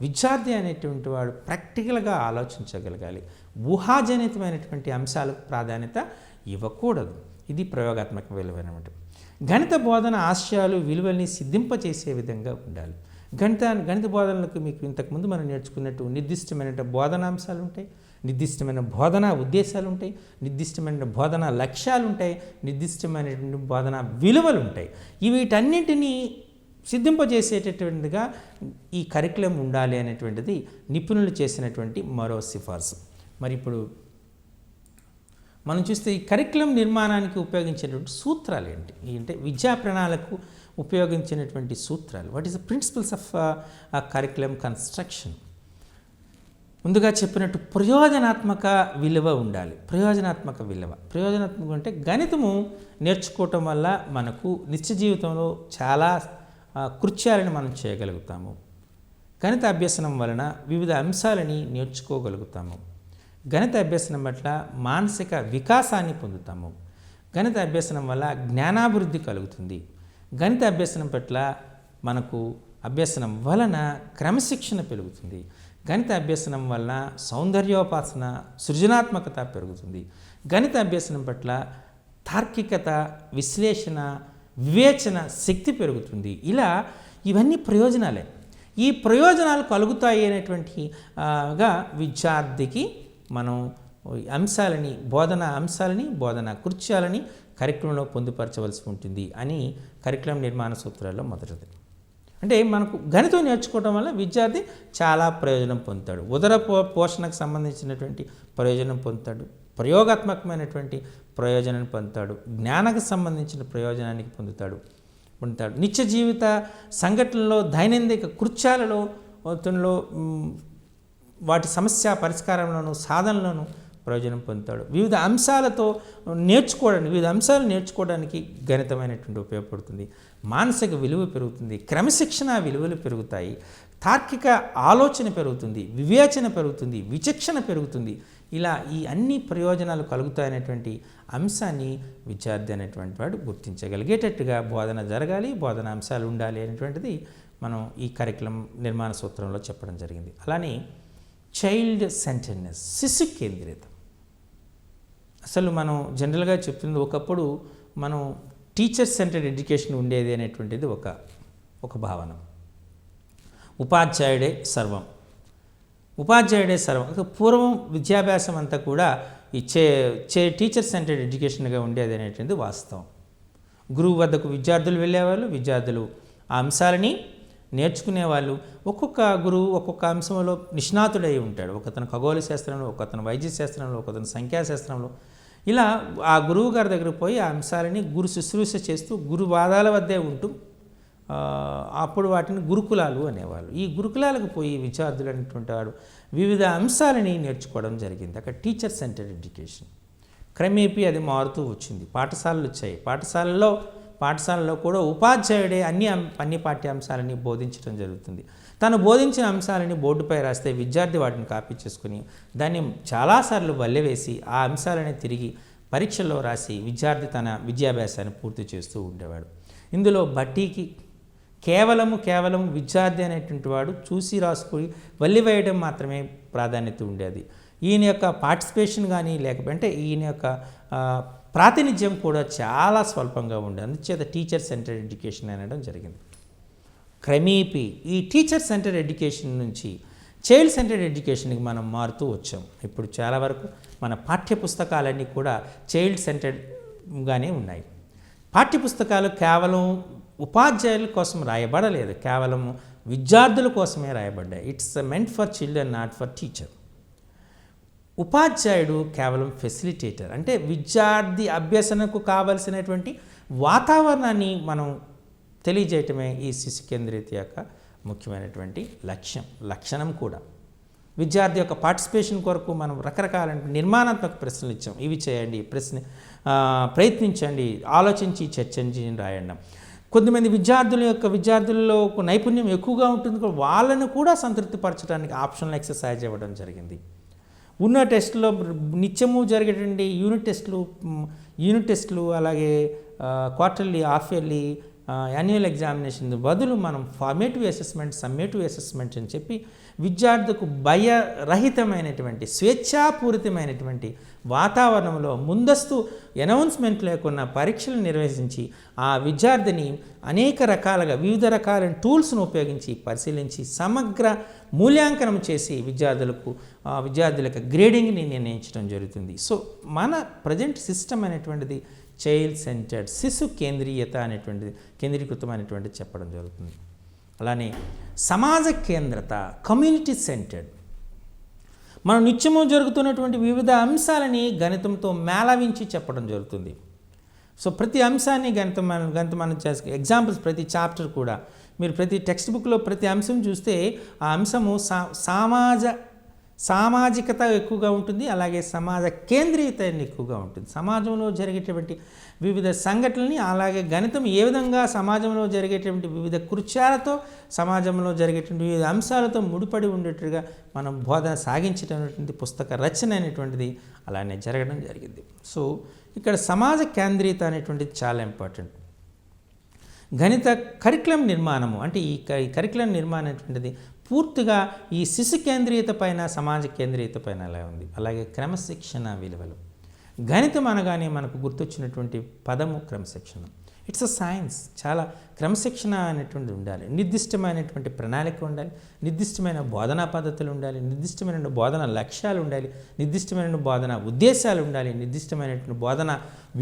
విద్యార్థి అనేటువంటి వాడు ప్రాక్టికల్గా ఆలోచించగలగాలి. ఊహాజనితమైనటువంటి అంశాలకు ప్రాధాన్యత ఇవ్వకూడదు. ఇది ప్రయోగాత్మక విలువ అనమాట. గణిత బోధన ఆశయాలు విలువల్ని సిద్ధింపచేసే విధంగా ఉండాలి. గణిత బోధనలకు మీకు ఇంతకుముందు మనం నేర్చుకున్నట్టు నిర్దిష్టమైన బోధనాంశాలు ఉంటాయి, నిర్దిష్టమైన బోధనా ఉద్దేశాలు ఉంటాయి, నిర్దిష్టమైన బోధనా లక్ష్యాలు ఉంటాయి, నిర్దిష్టమైనటువంటి బోధనా విలువలు ఉంటాయి. వీటన్నింటినీ సిద్ధింపజేసేటటువంటిదిగా ఈ కరికులం ఉండాలి అనేటువంటిది నిపుణులు చేసినటువంటి మరో సిఫార్సు. మరి ఇప్పుడు మనం చూస్తే ఈ కరికులం నిర్మాణానికి ఉపయోగించేటువంటి సూత్రాలు ఏంటి అంటే విద్యా ప్రణాళికకు ఉపయోగించినటువంటి సూత్రాలు. What is the principles of curriculum construction? ముందుగా చెప్పినట్టు ప్రయోజనాత్మక విలువ ఉండాలి. ప్రయోజనాత్మక అంటే గణితము నేర్చుకోవటం వల్ల మనకు నిత్య జీవితంలో చాలా కృత్యాలను మనం చేయగలుగుతాము. గణిత అభ్యసనం వలన వివిధ అంశాలని నేర్చుకోగలుగుతాము. గణిత అభ్యసనం పట్ల మానసిక వికాసాన్ని పొందుతాము. గణిత అభ్యసనం వల్ల జ్ఞానాభివృద్ధి కలుగుతుంది. గణిత అభ్యసనం పట్ల మనకు అభ్యసనం వలన క్రమశిక్షణ పెరుగుతుంది. గణిత అభ్యసనం వలన సౌందర్యోపాసన, సృజనాత్మకత పెరుగుతుంది. గణిత అభ్యసనం పట్ల తార్కికత, విశ్లేషణ, వివేచన శక్తి పెరుగుతుంది. ఇలా ఇవన్నీ ప్రయోజనాలే. ఈ ప్రయోజనాలు కలుగుతాయి అనేటువంటి విద్యార్థికి మనం బోధనా కృత్యాలని కరికులంలో పొందుపరచవలసి ఉంటుంది అని కరికులం నిర్మాణ సూత్రాల్లో మొదటిది. అంటే మనకు గణితం నేర్చుకోవడం వల్ల విద్యార్థి చాలా ప్రయోజనం పొందుతాడు. ఉదర పోషణకు సంబంధించినటువంటి ప్రయోజనం పొందుతాడు, ప్రయోగాత్మకమైనటువంటి ప్రయోజనాన్ని పొందుతాడు, జ్ఞానకు సంబంధించిన ప్రయోజనానికి పొందుతాడు. నిత్య జీవిత సంఘటనలో, దైనందిక కృత్యాలలో వాటి సమస్య పరిష్కారంలోనూ సాధనలోనూ ప్రయోజనం పొందుతాడు. వివిధ అంశాలు నేర్చుకోవడానికి గణితమైనటువంటి ఉపయోగపడుతుంది. మానసిక విలువ పెరుగుతుంది, క్రమశిక్షణ విలువలు పెరుగుతాయి, తార్కిక ఆలోచన పెరుగుతుంది, వివేచన పెరుగుతుంది, విచక్షణ పెరుగుతుంది. ఇలా ఈ అన్ని ప్రయోజనాలు కలుగుతాయనేటువంటి అంశాన్ని విద్యార్థి అనేటువంటి వాడు గుర్తించగలిగేటట్టుగా బోధన జరగాలి, బోధన అంశాలు ఉండాలి అనేటువంటిది మనం ఈ కరికులం నిర్మాణ సూత్రంలో చెప్పడం జరిగింది. అలానే చైల్డ్ సెంటర్నెస్, శిశు కేంద్రీయత. అసలు మనం జనరల్గా చెప్తుంది, ఒకప్పుడు మనం టీచర్ సెంటర్డ్ ఎడ్యుకేషన్ ఉండేది అనేటువంటిది ఒక భావన. ఉపాధ్యాయుడే సర్వం. పూర్వం విద్యాభ్యాసం అంతా కూడా ఈ టీచర్ సెంటర్డ్ ఎడ్యుకేషన్గా ఉండేది అనేటువంటిది వాస్తవం. గురువు వద్దకు విద్యార్థులు వెళ్ళేవాళ్ళు, విద్యార్థులు ఆ అంశాలని నేర్చుకునేవాళ్ళు. ఒక్కొక్క గురువు ఒక్కొక్క అంశంలో నిష్ణాతుడై ఉంటాడు. ఒకతను ఖగోళ శాస్త్రంలో, ఒకతను వైద్య శాస్త్రంలో, ఒకతను సంఖ్యాశాస్త్రంలో. ఇలా ఆ గురువు గారి దగ్గర పోయి ఆ అంశాలని గురు శుశ్రూష చేస్తూ గురు వాదాల వద్దే ఉంటూ అప్పుడు వాటిని గురుకులాలు అనేవాళ్ళు. ఈ గురుకులాలకు పోయి విద్యార్థులు అనేటువంటి వాడు వివిధ అంశాలని నేర్చుకోవడం జరిగింది. అక్కడ టీచర్ సెంటర్డ్ ఎడ్యుకేషన్. క్రమేపీ అది మారుతూ వచ్చింది. పాఠశాలలు వచ్చాయి. పాఠశాలలో కూడా ఉపాధ్యాయుడే అన్ని పాఠ్యాంశాలని బోధించడం జరుగుతుంది. తను బోధించిన అంశాలని బోర్డుపై రాస్తే విద్యార్థి వాటిని కాపీ చేసుకుని దాన్ని చాలాసార్లు వల్లెవేసి ఆ అంశాలని తిరిగి పరీక్షల్లో రాసి విద్యార్థి తన విద్యాభ్యాసాన్ని పూర్తి చేస్తూ ఉండేవాడు. ఇందులో బట్టీకి కేవలం విద్యార్థి అనేటువంటి వాడు చూసి రాసుకుని వల్లివేయడం మాత్రమే ప్రాధాన్యత ఉండేది. ఈయన యొక్క పార్టిసిపేషన్ కానీ లేకపోతే ఈయన యొక్క ప్రాతినిధ్యం కూడా చాలా స్వల్పంగా ఉండేది. అందుచేత టీచర్ సెంటర్డ్ ఎడ్యుకేషన్ అనడం జరిగింది. క్రమేపీ ఈ టీచర్ సెంటర్డ్ ఎడ్యుకేషన్ నుంచి చైల్డ్ సెంటర్డ్ ఎడ్యుకేషన్కి మనం మారుతూ వచ్చాం. ఇప్పుడు చాలా వరకు మన పాఠ్యపుస్తకాలన్నీ కూడా చైల్డ్ సెంటర్డ్గానే ఉన్నాయి. పాఠ్యపుస్తకాలు కేవలం ఉపాధ్యాయుల కోసం రాయబడలేదు, కేవలం విద్యార్థుల కోసమే రాయబడ్డాయి. It's meant for children, not for teacher. ఉపాధ్యాయుడు కేవలం ఫెసిలిటేటర్, అంటే విద్యార్థి అభ్యసనకు కావలసినటువంటి వాతావరణాన్ని మనం తెలియజేయటమే ఈ శిశు కేంద్రీయత యొక్క ముఖ్యమైనటువంటి లక్షణం కూడా. విద్యార్థి యొక్క పార్టిసిపేషన్ కొరకు మనం రకరకాల నిర్మాణాత్మక ప్రశ్నలు ఇచ్చాం. ఇవి చేయండి, ప్రయత్నించండి, ఆలోచించి చర్చించి రాయండి. కొద్దిమంది విద్యార్థులలో ఒక నైపుణ్యం ఎక్కువగా ఉంటుంది, వాళ్ళను కూడా సంతృప్తిపరచడానికి ఆప్షనల్ ఎక్సర్సైజ్ ఇవ్వడం జరిగింది. ఉన్న టెస్టులో నిత్యము జరిగేటువంటి యూనిట్ టెస్టులు అలాగే quarterly, half yearly, annual examination బదులు మనం ఫార్మేటివ్ అసెస్మెంట్, సమ్మేటివ్ అసెస్మెంట్ అని చెప్పి విద్యార్థులకు భయరహితమైనటువంటి స్వేచ్ఛాపూరితమైనటువంటి వాతావరణంలో ముందస్తు అనౌన్స్మెంట్ లేకుండా పరీక్షలు నిర్వహించి ఆ విద్యార్థిని అనేక రకాలుగా వివిధ రకాలైన టూల్స్ను ఉపయోగించి పరిశీలించి సమగ్ర మూల్యాంకనం చేసి విద్యార్థులకు గ్రేడింగ్ని నిర్ణయించడం జరుగుతుంది. సో మన ప్రజెంట్ సిస్టమ్ అనేటువంటిది చైల్డ్ సెంటర్డ్, శిశు కేంద్రీయత అనేటువంటిది, కేంద్రీకృతమైనటువంటిది చెప్పడం జరుగుతుంది. అలానే సమాజ కేంద్రత, కమ్యూనిటీ సెంటర్డ్, మనం నిత్యము జరుగుతున్నటువంటి వివిధ అంశాలని గణితంతో మేళవించి చెప్పడం జరుగుతుంది. సో ప్రతి అంశాన్ని గణితం మనం చేసే ఎగ్జాంపుల్స్, ప్రతి చాప్టర్ కూడా మీరు ప్రతి టెక్స్ట్ బుక్లో ప్రతి అంశం చూస్తే ఆ అంశము సామాజికత ఎక్కువగా ఉంటుంది, అలాగే సమాజ కేంద్రీయత ఎక్కువగా ఉంటుంది. సమాజంలో జరిగేటువంటి వివిధ సంఘటనల్ని, అలాగే గణితం ఏ విధంగా సమాజంలో జరిగేటువంటి వివిధ కృత్యాలతో, సమాజంలో జరిగేటువంటి వివిధ అంశాలతో ముడిపడి ఉండేట్టుగా మనం బోధన సాగించేటటువంటి పుస్తక రచన అనేటువంటిది అలానే జరగడం జరిగింది. సో ఇక్కడ సమాజ కేంద్రీయత అనేటువంటిది చాలా ఇంపార్టెంట్. గణిత కరికులం నిర్మాణము అంటే ఈ కరికులం నిర్మాణం అనేటువంటిది పూర్తిగా ఈ శిశు కేంద్రీయత పైన, సమాజ కేంద్రీయత పైన అలా ఉంది. అలాగే క్రమశిక్షణ విలువలు, గణితం అనగానే మనకు గుర్తొచ్చినటువంటి పదము క్రమశిక్షణ. It's a science. చాలా క్రమశిక్షణ అనేటువంటిది ఉండాలి, నిర్దిష్టమైనటువంటి ప్రణాళిక ఉండాలి, నిర్దిష్టమైన బోధనా పద్ధతులు ఉండాలి, నిర్దిష్టమైన బోధన లక్ష్యాలు ఉండాలి, నిర్దిష్టమైన బోధన ఉద్దేశాలు ఉండాలి, నిర్దిష్టమైనటువంటి బోధన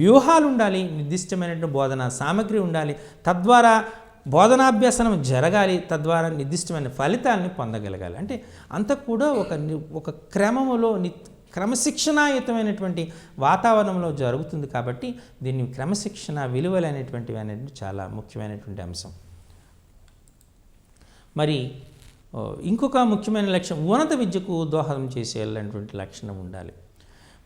వ్యూహాలు ఉండాలి, నిర్దిష్టమైనటువంటి బోధన సామగ్రి ఉండాలి. తద్వారా బోధనాభ్యసనం జరగాలి, తద్వారా నిర్దిష్టమైన ఫలితాలని పొందగలగాలి. అంటే అంత కూడా ఒక క్రమములో క్రమశిక్షణాయుతమైనటువంటి వాతావరణంలో జరుగుతుంది. కాబట్టి దీన్ని క్రమశిక్షణ విలువలు అనేటువంటివి అనేది చాలా ముఖ్యమైనటువంటి అంశం. మరి ఇంకొక ముఖ్యమైన లక్ష్యం ఉన్నత విద్యకు దోహదం చేసేటువంటి లక్షణం ఉండాలి.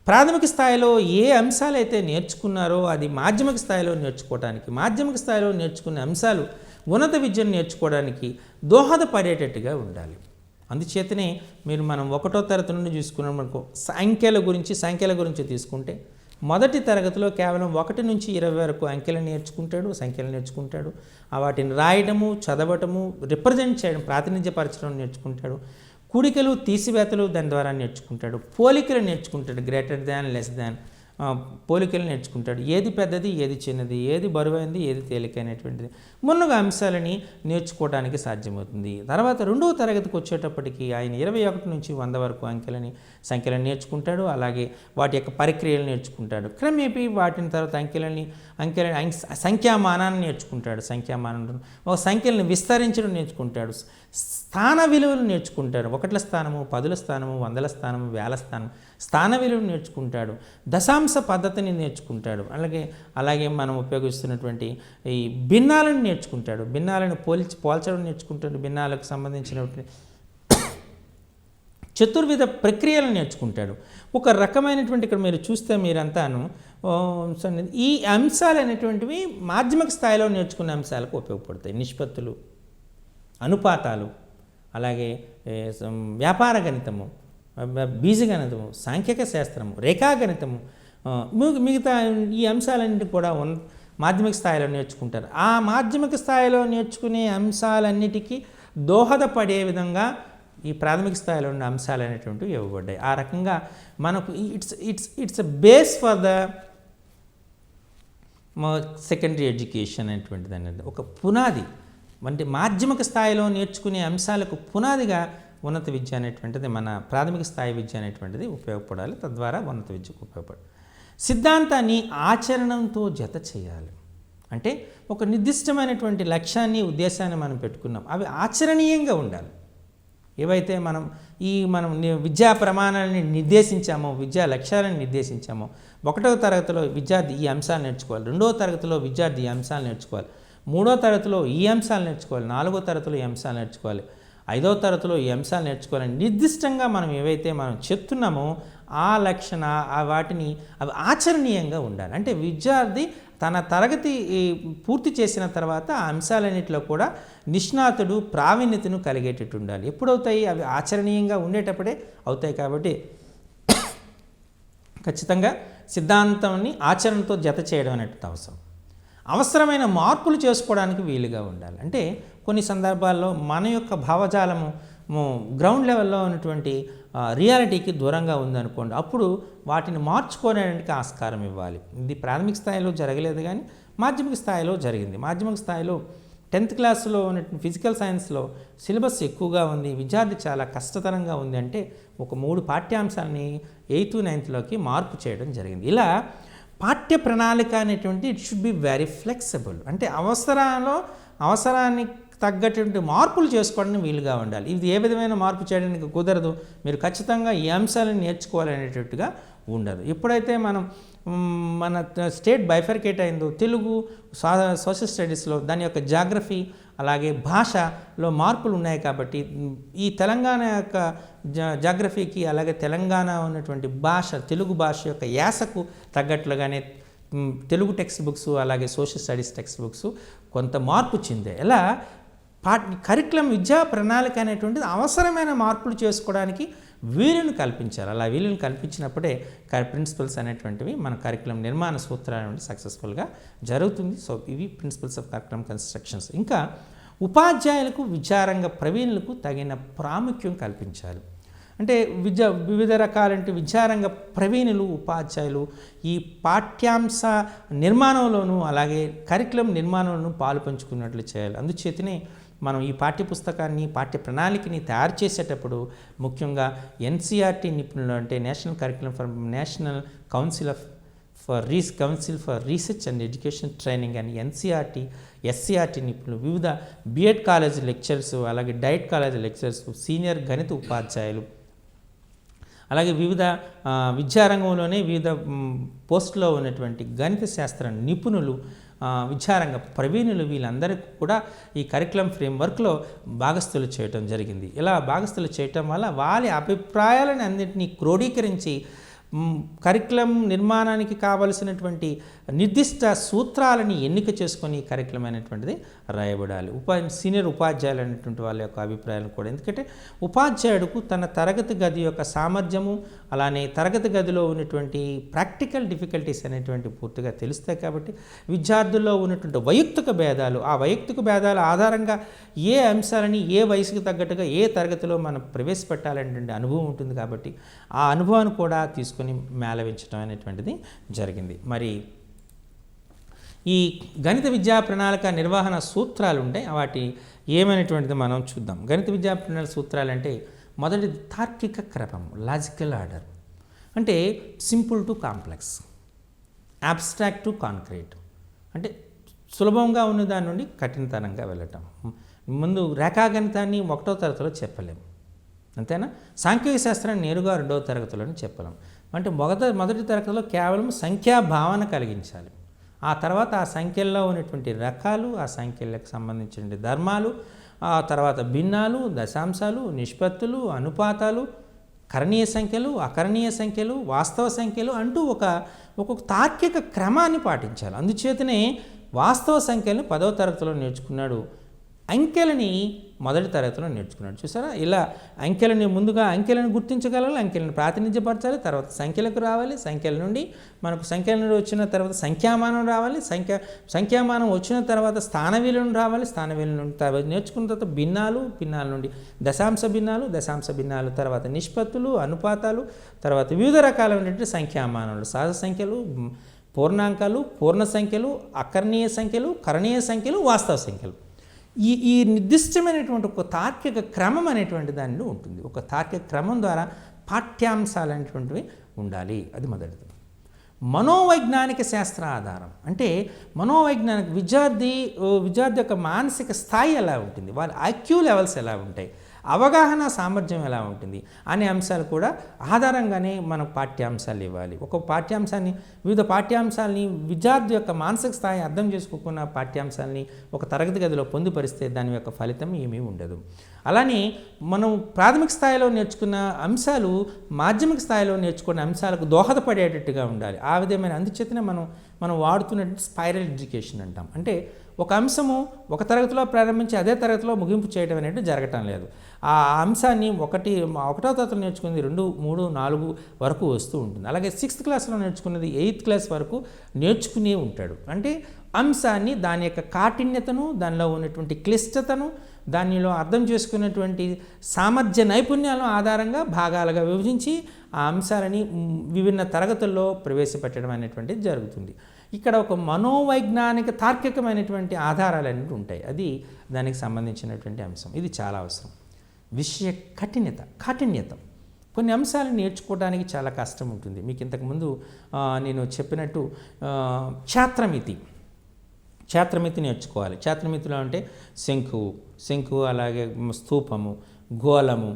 ప్రాథమిక స్థాయిలో ఏ అంశాలు అయితే నేర్చుకున్నారో అది మాధ్యమిక స్థాయిలో నేర్చుకోవడానికి, మాధ్యమిక స్థాయిలో నేర్చుకునే అంశాలు ఉన్నత విద్యను నేర్చుకోవడానికి దోహదపడేటట్టుగా ఉండాలి. అందుచేతనే మనం 1వ తరగతి నుండి చూసుకున్నాం మనకు సంఖ్యల గురించి తీసుకుంటే మొదటి తరగతిలో కేవలం 1 నుంచి 20 వరకు సంఖ్యలు నేర్చుకుంటాడు. వాటిని రాయడము, చదవటము, రిప్రజెంట్ చేయడం, ప్రాతినిధ్యపరచడం నేర్చుకుంటాడు. కూడికలు, తీసివేతలు దాని ద్వారా నేర్చుకుంటాడు. పోలికలు నేర్చుకుంటాడు, గ్రేటర్ దాన్, లెస్ దాన్ పోలికలు నేర్చుకుంటాడు. ఏది పెద్దది, ఏది చిన్నది, ఏది బరువైంది, ఏది తేలికైనటువంటిది మున్నగా అంశాలని నేర్చుకోవడానికి సాధ్యమవుతుంది. తర్వాత 2వ తరగతికి వచ్చేటప్పటికి ఆయన 21 నుంచి 100 వరకు సంఖ్యలను నేర్చుకుంటాడు. అలాగే వాటి యొక్క పరిక్రియలు నేర్చుకుంటాడు. క్రమేపీ వాటిని తర్వాత సంఖ్యామానాన్ని నేర్చుకుంటాడు. ఒక సంఖ్యలను విస్తరించడం నేర్చుకుంటాడు. స్థాన విలువలు నేర్చుకుంటాడు. 1ల స్థానము, 10ల స్థానము, 100ల స్థానము, 1000ల స్థానం స్థాన విలువలు నేర్చుకుంటాడు. దశాంశ పద్ధతిని నేర్చుకుంటాడు. అలాగే మనం ఉపయోగిస్తున్నటువంటి ఈ భిన్నాలను నేర్చుకుంటాడు. భిన్నాలను పోల్చడం నేర్చుకుంటాడు. భిన్నాలకు సంబంధించినటువంటి చతుర్విధ ప్రక్రియలను నేర్చుకుంటాడు. ఒక రకమైనటువంటి ఇక్కడ మీరు చూస్తే మీరంతాను ఈ అంశాలు అనేటువంటివి మాధ్యమిక స్థాయిలో నేర్చుకునే అంశాలకు ఉపయోగపడతాయి. నిష్పత్తులు, అనుపాతాలు, అలాగే వ్యాపార గణితము, బీజగణితము, సాంఖ్యక శాస్త్రము, రేఖాగణితము, మిగతా ఈ అంశాలన్నింటి కూడా మాధ్యమిక స్థాయిలో నేర్చుకుంటారు. ఆ మాధ్యమిక స్థాయిలో నేర్చుకునే అంశాలన్నిటికీ దోహదపడే విధంగా ఈ ప్రాథమిక స్థాయిలో ఉన్న అంశాలు అనేటువంటివి ఇవ్వబడ్డాయి. ఆ రకంగా మనకు it's a base for the secondary education అనేటువంటిది అనేది ఒక పునాది. అంటే మాధ్యమిక స్థాయిలో నేర్చుకునే అంశాలకు పునాదిగా ఉన్నత విద్య అనేటువంటిది, మన ప్రాథమిక స్థాయి విద్య అనేటువంటిది ఉపయోగపడాలి. తద్వారా ఉన్నత విద్యకు ఉపయోగపడాలి. సిద్ధాంతాన్ని ఆచరణతో జత చేయాలి. అంటే ఒక నిర్దిష్టమైనటువంటి లక్ష్యాన్ని, ఉద్దేశాన్ని మనం పెట్టుకున్నాం, అవి ఆచరణీయంగా ఉండాలి. ఏవైతే మనం విద్యా ప్రమాణాలని నిర్దేశించామో, విద్యా లక్ష్యాలను నిర్దేశించామో, 1వ తరగతిలో విద్యార్థి ఈ అంశాలు నేర్చుకోవాలి, 2వ తరగతిలో విద్యార్థి ఈ అంశాలు నేర్చుకోవాలి, 3వ తరగతిలో ఈ అంశాలు నేర్చుకోవాలి, 4వ తరగతిలో ఈ అంశాలు నేర్చుకోవాలి, 5వ తరగతిలో ఈ అంశాలు నేర్చుకోవాలని నిర్దిష్టంగా మనం ఏవైతే చెప్తున్నామో ఆ వాటిని అవి ఆచరణీయంగా ఉండాలి. అంటే విద్యార్థి తన తరగతి పూర్తి చేసిన తర్వాత ఆ అంశాలన్నింటిలో కూడా నిష్ణాతుడు ప్రావీణ్యతను కలిగేటట్టు ఉండాలి. ఎప్పుడవుతాయి? అవి ఆచరణీయంగా ఉండేటప్పుడే అవుతాయి. కాబట్టి ఖచ్చితంగా సిద్ధాంతాన్ని ఆచరణతో జత చేయడం అనేటువంటి అవసరం. అవసరమైన మార్పులు చేసుకోవడానికి వీలుగా ఉండాలి. అంటే కొన్ని సందర్భాల్లో మన యొక్క భావజాలము గ్రౌండ్ లెవెల్లో ఉన్నటువంటి రియాలిటీకి దూరంగా ఉందనుకోండి, అప్పుడు వాటిని మార్చుకోవడానికి ఆస్కారం ఇవ్వాలి. ఇది ప్రాథమిక స్థాయిలో జరగలేదు కానీ మాధ్యమిక స్థాయిలో జరిగింది. మాధ్యమిక స్థాయిలో 10th క్లాస్లో ఉన్నటువంటి ఫిజికల్ సైన్స్లో సిలబస్ ఎక్కువగా ఉంది, విద్యార్థి చాలా కష్టతరంగా ఉంది అంటే ఒక 3 పాఠ్యాంశాలని 8th 9thలోకి మార్పు చేయడం జరిగింది. ఇలా పాఠ్య ప్రణాళిక అనేటువంటి it should be very flexible. అంటే అవసరానికి తగ్గటువంటి మార్పులు చేసుకోవడానికి వీలుగా ఉండాలి. ఇది ఏ విధమైన మార్పు చేయడానికి కుదరదు, మీరు ఖచ్చితంగా ఈ అంశాలను నేర్చుకోవాలనేటట్టుగా ఉండదు. ఎప్పుడైతే మన స్టేట్ బైఫర్కేట్ అయిందో, తెలుగు సోషల్ స్టడీస్లో దాని యొక్క జాగ్రఫీ అలాగే భాషలో మార్పులు ఉన్నాయి. కాబట్టి ఈ తెలంగాణ యొక్క జాగ్రఫీకి అలాగే తెలంగాణ ఉన్నటువంటి భాష, తెలుగు భాష యొక్క యాసకు తగ్గట్లుగానే తెలుగు టెక్స్ట్ బుక్స్ అలాగే సోషల్ స్టడీస్ టెక్స్ట్ బుక్స్ కొంత మార్పు చెందాయి. ఎలా కరికులం విద్యా ప్రణాళిక అనేటువంటిది అవసరమైన మార్పులు చేసుకోవడానికి వీలును కల్పించాలి. అలా వీలును కల్పించినప్పుడే ప్రిన్సిపల్స్ అనేటువంటివి మన కరికులం నిర్మాణ సూత్రాల నుండి సక్సెస్ఫుల్గా జరుగుతుంది. సో ఇవి ప్రిన్సిపల్స్ ఆఫ్ కరికులం కన్స్ట్రక్షన్స్. ఇంకా ఉపాధ్యాయులకు విద్యారంగ ప్రవీణులకు తగిన ప్రాముఖ్యం కల్పించాలి. అంటే వివిధ రకాలంటే విద్యారంగ ప్రవీణులు ఉపాధ్యాయులు ఈ పాఠ్యాంశ నిర్మాణంలోనూ అలాగే కరికులం నిర్మాణంలోనూ పాలు పంచుకున్నట్లు చేయాలి. అందుచేతనే మనం ఈ పాఠ్యపుస్తకాన్ని పాఠ్య ప్రణాళికని తయారు చేసేటప్పుడు ముఖ్యంగా ఎన్సీఆర్టీ నిపుణులు అంటే national council for research and education training అని ఎస్సీఆర్టీ నిపుణులు, వివిధ బిఎడ్ కాలేజ్ లెక్చర్స్ అలాగే డైట్ కాలేజ్ లెక్చర్స్, సీనియర్ గణిత ఉపాధ్యాయులు, అలాగే వివిధ విద్యారంగంలోనే వివిధ పోస్టులో ఉన్నటువంటి గణిత శాస్త్ర నిపుణులు, విద్యారంగ ప్రవీణులు వీళ్ళందరికీ కూడా ఈ కరికులం ఫ్రేమ్వర్క్లో భాగస్థులు చేయటం జరిగింది. ఇలా భాగస్థులు చేయటం వల్ల వాళ్ళ అభిప్రాయాలను అన్నింటినీ క్రోడీకరించి కరికులం నిర్మాణానికి కావలసినటువంటి నిర్దిష్ట సూత్రాలని ఎన్నిక చేసుకొని కరికులం అనేటువంటిది రాయబడాలి. సీనియర్ ఉపాధ్యాయులు అనేటువంటి వాళ్ళ యొక్క అభిప్రాయాలు కూడా, ఎందుకంటే ఉపాధ్యాయుడుకు తన తరగతి గది యొక్క సామర్థ్యము అలానే తరగతి గదిలో ఉన్నటువంటి ప్రాక్టికల్ డిఫికల్టీస్ అనేటువంటి పూర్తిగా తెలుస్తాయి. కాబట్టి విద్యార్థుల్లో ఉన్నటువంటి వైయక్తిక భేదాలు, ఆ వైయక్తిక భేదాల ఆధారంగా ఏ అంశాలని ఏ వయసుకు తగ్గట్టుగా ఏ తరగతిలో మనం ప్రవేశపెట్టాలనేటువంటి అనుభవం ఉంటుంది. కాబట్టి ఆ అనుభవాన్ని కూడా తీసుకొని మేళవించడం అనేటువంటిది జరిగింది. మరి ఈ గణిత విద్యా ప్రణాళిక నిర్వహణ సూత్రాలు ఉంటాయి, వాటి ఏమైనటువంటిది మనం చూద్దాం. గణిత విద్యా ప్రణాళిక సూత్రాలు అంటే మొదటి తార్కిక క్రమం, లాజికల్ ఆర్డర్. అంటే simple to complex, abstract to concrete. అంటే సులభంగా ఉన్న దాని నుండి కఠినతరంగా వెళ్ళటం. ముందు రేఖాగణితాన్ని 1వ తరగతిలో చెప్పలేము, అంతేనా? సాంఖ్యిక శాస్త్రాన్ని నేరుగా 2వ తరగతిలోనే చెప్పలేము. అంటే మొదటి తరగతిలో కేవలం సంఖ్యా భావన కలిగించాలి. ఆ తర్వాత ఆ సంఖ్యల్లో ఉన్నటువంటి రకాలు, ఆ సంఖ్యలకు సంబంధించిన ధర్మాలు, ఆ తర్వాత భిన్నాలు, దశాంశాలు, నిష్పత్తులు, అనుపాతాలు, కరణీయ సంఖ్యలు, అకరణీయ సంఖ్యలు, వాస్తవ సంఖ్యలు అంటూ ఒక తార్కిక క్రమాన్ని పాటించాలి. అందుచేతనే వాస్తవ సంఖ్యలను 10వ తరగతిలో నేర్చుకున్నాడు, అంకెలని మొదటి తరగతిలో నేర్చుకున్నాడు. చూసారా? ఇలా ముందుగా అంకెలను గుర్తించగలగాలి, అంకెలను ప్రాతినిధ్యపరచాలి, తర్వాత సంఖ్యలకు రావాలి, సంఖ్యల నుండి సంఖ్యల నుండి వచ్చిన తర్వాత సంఖ్యామానం రావాలి, సంఖ్యామానం వచ్చిన తర్వాత స్థాన విలువను రావాలి, స్థాన విలువ నుండి తర్వాత నేర్చుకున్న తర్వాత భిన్నాల నుండి దశాంశ భిన్నాలు, తర్వాత నిష్పత్తులు, అనుపాతాలు, తర్వాత వివిధ రకాలైనటువంటి సంఖ్యామానాలు, సహజ సంఖ్యలు, పూర్ణాంకాలు, పూర్ణ సంఖ్యలు, అకరణీయ సంఖ్యలు, కరణీయ సంఖ్యలు, వాస్తవ సంఖ్యలు. ఈ నిర్దిష్టమైనటువంటి ఒక తార్కిక క్రమం అనేటువంటి దానిలో ఉంటుంది. ఒక తార్కిక క్రమం ద్వారా పాఠ్యాంశాలు అనేటువంటివి ఉండాలి. అది మొదటిది. మనోవైజ్ఞానిక శాస్త్ర ఆధారం అంటే విద్యార్థి యొక్క మానసిక స్థాయి ఎలా ఉంటుంది, వాళ్ళ ఐక్యూ లెవెల్స్ ఎలా ఉంటాయి, అవగాహన సామర్థ్యం ఎలా ఉంటుంది అనే అంశాలు కూడా ఆధారంగానే మనం పాఠ్యాంశాలు ఇవ్వాలి. ఒక పాఠ్యాంశాన్ని వివిధ పాఠ్యాంశాలని విద్యార్థి యొక్క మానసిక స్థాయి అర్థం చేసుకోకున్న పాఠ్యాంశాలని ఒక తరగతి గదిలో పొందుపరిస్తే దాని యొక్క ఫలితం ఏమీ ఉండదు. అలానే మనం ప్రాథమిక స్థాయిలో నేర్చుకున్న అంశాలు మాధ్యమిక స్థాయిలో నేర్చుకున్న అంశాలకు దోహదపడేటట్టుగా ఉండాలి. ఆ విధమైన అందుచేతనే మనం వాడుతున్నటువంటి స్పైరల్ ఎడ్యుకేషన్ అంటాం. అంటే ఒక అంశము ఒక తరగతిలో ప్రారంభించి అదే తరగతిలో ముగింపు చేయడం అనేది జరగటం లేదు. ఆ అంశాన్ని ఒకటో తరగతిలో నేర్చుకున్నది 2, 3, 4 వరకు వస్తూ ఉంటుంది. అలాగే 6th క్లాస్లో నేర్చుకున్నది 8th క్లాస్ వరకు నేర్చుకునే ఉంటాడు. అంటే అంశాన్ని దాని యొక్క కాఠిన్యతను, దానిలో ఉన్నటువంటి క్లిష్టతను, దానిలో అర్థం చేసుకున్నటువంటి సామర్థ్య నైపుణ్యాలను ఆధారంగా భాగాలుగా విభజించి ఆ అంశాలని విభిన్న తరగతుల్లో ప్రవేశపెట్టడం అనేటువంటిది జరుగుతుంది. ఇక్కడ ఒక మనోవైజ్ఞానిక తార్కికమైనటువంటి ఆధారాలు అనేవి ఉంటాయి. అది దానికి సంబంధించినటువంటి అంశం. ఇది చాలా అవసరం. విషయ కాఠిన్యత కొన్ని అంశాలను నేర్చుకోవడానికి చాలా కష్టం ఉంటుంది. మీకు ఇంతకుముందు నేను చెప్పినట్టు క్షేత్రమితి నేర్చుకోవాలి. క్షేత్రమితిలో అంటే శంఖు, అలాగే స్తూపము, గోళము,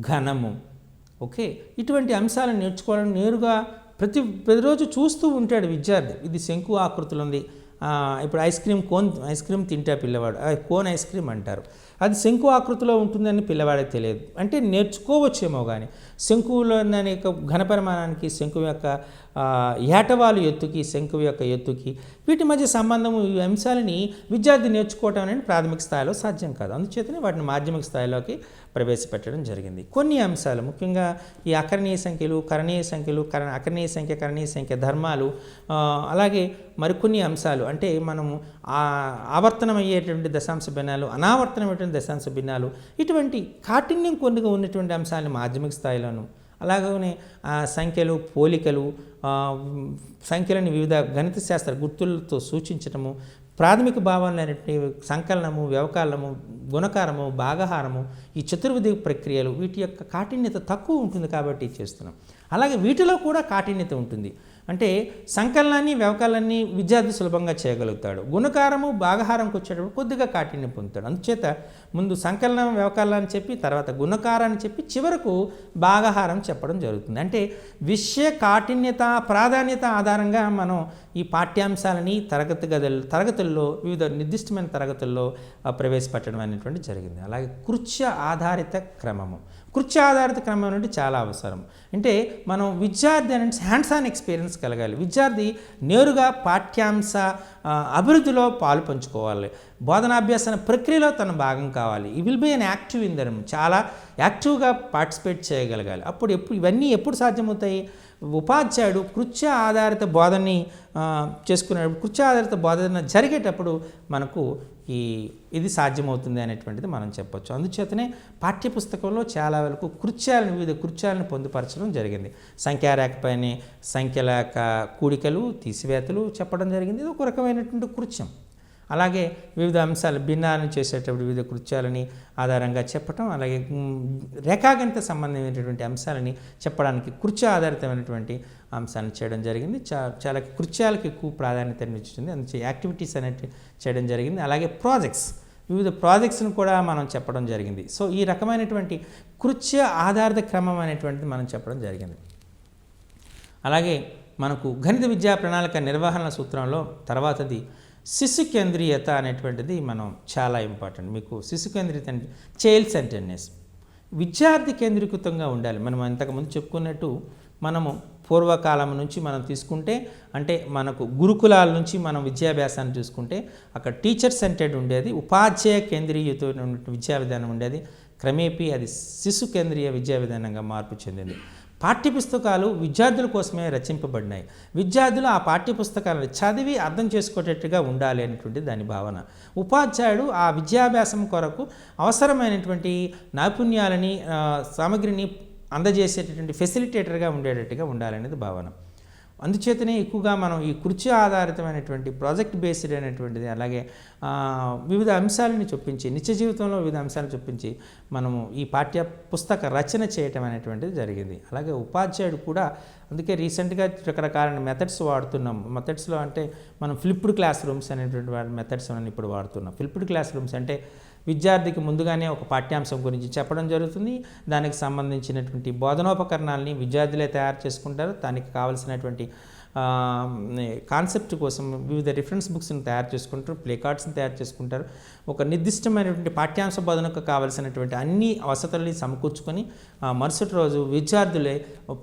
ఘనము, ఓకే, ఇటువంటి అంశాలను నేర్చుకోవాలని నేరుగా ప్రతిరోజు చూస్తూ ఉంటాడు విద్యార్థి. ఇది శంకు ఆకృతిలో ఉంది. ఇప్పుడు ఐస్ క్రీమ్ తింటే పిల్లవాడు కోన్ ఐస్ క్రీమ్ అంటారు. అది శంకు ఆకృతిలో ఉంటుందని పిల్లవాడికి తెలియదు. అంటే నేర్చుకోవచ్చేమో కానీ శంకువులో దాని యొక్క ఘనపరిమాణానికి, శంకు యొక్క ఏటవాలు ఎత్తుకి, శంకువు యొక్క ఎత్తుకి వీటి మధ్య సంబంధం, ఈ అంశాలని విద్యార్థి నేర్చుకోవటం అనేది ప్రాథమిక స్థాయిలో సాధ్యం కాదు. అందుచేతనే వాటిని మాధ్యమిక స్థాయిలోకి ప్రవేశపెట్టడం జరిగింది. కొన్ని అంశాలు ముఖ్యంగా ఈ అకరణీయ సంఖ్యలు, కరణీయ సంఖ్యలు, అకరణీయ సంఖ్య ధర్మాలు, అలాగే మరికొన్ని అంశాలు అంటే మనము ఆవర్తనమయ్యేటువంటి దశాంశ భిన్నాలు, అనావర్తనమైనటువంటి దశాంశ భిన్నాలు, ఇటువంటి కాఠిన్యం కొన్నిగా ఉన్నటువంటి అంశాలను మాధ్యమిక స్థాయిలోను, అలాగనే సంఖ్యలు, పోలికలు, సంఖ్యలను వివిధ గణిత శాస్త్ర గుర్తులతో సూచించటము, ప్రాథమిక భావాలైనటువంటి సంకలనము, వ్యవకలనము, గుణకారము, భాగహారము, ఈ చతుర్విధి ప్రక్రియలు వీటి యొక్క కాఠిన్యత తక్కువ ఉంటుంది కాబట్టి చేస్తున్నాం. అలాగే వీటిలో కూడా కాఠిన్యత ఉంటుంది. అంటే సంకలనాన్ని, వ్యవకలనాన్ని విద్యార్థి సులభంగా చేయగలుగుతాడు. గుణకారము, భాగహారంకి వచ్చేటప్పుడు కొద్దిగా కాఠిన్యం పొందుతాడు. అందుచేత ముందు సంకలనం, వ్యవకలనం చెప్పి తర్వాత గుణకారాన్ని చెప్పి చివరకు భాగహారం చెప్పడం జరుగుతుంది. అంటే విషయ కాఠిన్యత, ప్రాధాన్యత ఆధారంగా మనం ఈ పాఠ్యాంశాలని తరగతుల్లో వివిధ నిర్దిష్టమైన తరగతుల్లో ప్రవేశపెట్టడం అనేటువంటి జరిగింది. అలాగే కృత్య ఆధారిత క్రమం అనేది చాలా అవసరం. అంటే మనం విద్యార్థి అనేది హ్యాండ్స్ ఆన్ ఎక్స్పీరియన్స్ కలగాలి. విద్యార్థి నేరుగా పాఠ్యాంశ అభివృద్ధిలో పాలు పంచుకోవాలి. బోధనాభ్యాసన ప్రక్రియలో తన భాగం కావాలి. ఈ will be an active in their, చాలా యాక్టివ్గా పార్టిసిపేట్ చేయగలగాలి. అప్పుడు ఇవన్నీ ఎప్పుడు సాధ్యమవుతాయి? ఉపాధ్యాయుడు కృత్య ఆధారిత బోధనని చేసుకునేటప్పుడు, కృత్య ఆధారిత బోధన జరిగేటప్పుడు మనకు ఇది సాధ్యమవుతుంది అనేటువంటిది మనం చెప్పొచ్చు. అందుచేతనే పాఠ్యపుస్తకంలో చాలా వరకు వివిధ కృత్యాలను పొందుపరచడం జరిగింది. సంఖ్యారేఖపైన సంఖ్యల కూడికలు, తీసివేతలు చెప్పడం జరిగింది. ఇది ఒక రకమైనటువంటి కృత్యం. అలాగే వివిధ అంశాలు భిన్నాలను చేసేటప్పుడు వివిధ కృత్యాలని ఆధారంగా చెప్పటం, అలాగే రేఖాగణిత సంబంధమైనటువంటి అంశాలని చెప్పడానికి కృత్య ఆధారితమైనటువంటి అంశాలను చేయడం జరిగింది. చాలా కృత్యాలకు ఎక్కువ ప్రాధాన్యత ఇచ్చింది. అందుకే యాక్టివిటీస్ అనేవి చేయడం జరిగింది. అలాగే వివిధ ప్రాజెక్ట్స్ను కూడా మనం చెప్పడం జరిగింది. సో ఈ రకమైనటువంటి కృత్య ఆధారిత క్రమం అనేటువంటిది మనం చెప్పడం జరిగింది. అలాగే మనకు గణిత విద్యా ప్రణాళిక నిర్వహణ సూత్రంలో తర్వాతది శిశు కేంద్రీయత అనేటువంటిది మనం చాలా ఇంపార్టెంట్. మీకు శిశు కేంద్రీయత అంటే చైల్డ్ సెంటర్నెస్, విద్యార్థి కేంద్రీకృతంగా ఉండాలి. మనం ఇంతకుముందు చెప్పుకున్నట్టు మనము పూర్వకాలం నుంచి మనం తీసుకుంటే, అంటే మనకు గురుకులాల నుంచి మనం విద్యాభ్యాసాన్ని చూసుకుంటే అక్కడ టీచర్ సెంటర్డ్ ఉండేది, ఉపాధ్యాయ కేంద్రీయత విద్యా విధానం ఉండేది. క్రమేపీ అది శిశు కేంద్రీయ విద్యా విధానంగా మార్పు చెందింది. పాఠ్యపుస్తకాలు విద్యార్థుల కోసమే రచింపబడినాయి. విద్యార్థులు ఆ పాఠ్యపుస్తకాలను చదివి అర్థం చేసుకునేటట్టుగా ఉండాలి అనేటువంటి దాని భావన. ఉపాధ్యాయుడు ఆ విద్యాభ్యాసం కొరకు అవసరమైనటువంటి నైపుణ్యాలని, సామగ్రిని అందజేసేటటువంటి ఫెసిలిటేటర్గా ఉండేటట్టుగా ఉండాలనేది భావన. అందుచేతనే ఎక్కువగా మనం ఈ కృత్య ఆధారితమైనటువంటి ప్రాజెక్ట్ బేస్డ్ అనేటువంటిది, అలాగే వివిధ అంశాలను చొప్పించి, నిత్య జీవితంలో వివిధ అంశాలను చొప్పించి మనము ఈ పాఠ్య పుస్తక రచన చేయటం అనేటువంటిది జరిగింది. అలాగే ఉపాధ్యాయుడు కూడా అందుకే రీసెంట్గా రకరకాల మెథడ్స్ వాడుతున్నాం. మెథడ్స్లో అంటే మనం ఫ్లిప్డ్ క్లాస్ రూమ్స్ అనేటువంటి మెథడ్స్ అని ఇప్పుడు వాడుతున్నాం. ఫ్లిప్డ్ క్లాస్ రూమ్స్ అంటే విద్యార్థికి ముందుగానే ఒక పాఠ్యాంశం గురించి చెప్పడం జరుగుతుంది. దానికి సంబంధించినటువంటి బోధనోపకరణాలని విద్యార్థులే తయారు చేసుకుంటారు. దానికి కావాల్సినటువంటి కాన్సెప్ట్ కోసం వివిధ రిఫరెన్స్ బుక్స్ని తయారు చేసుకుంటారు, ప్లే కార్డ్స్ని తయారు చేసుకుంటారు. ఒక నిర్దిష్టమైనటువంటి పాఠ్యాంశ బోధనకు కావాల్సినటువంటి అన్ని వసతుల్ని సమకూర్చుకొని మరుసటి రోజు విద్యార్థులే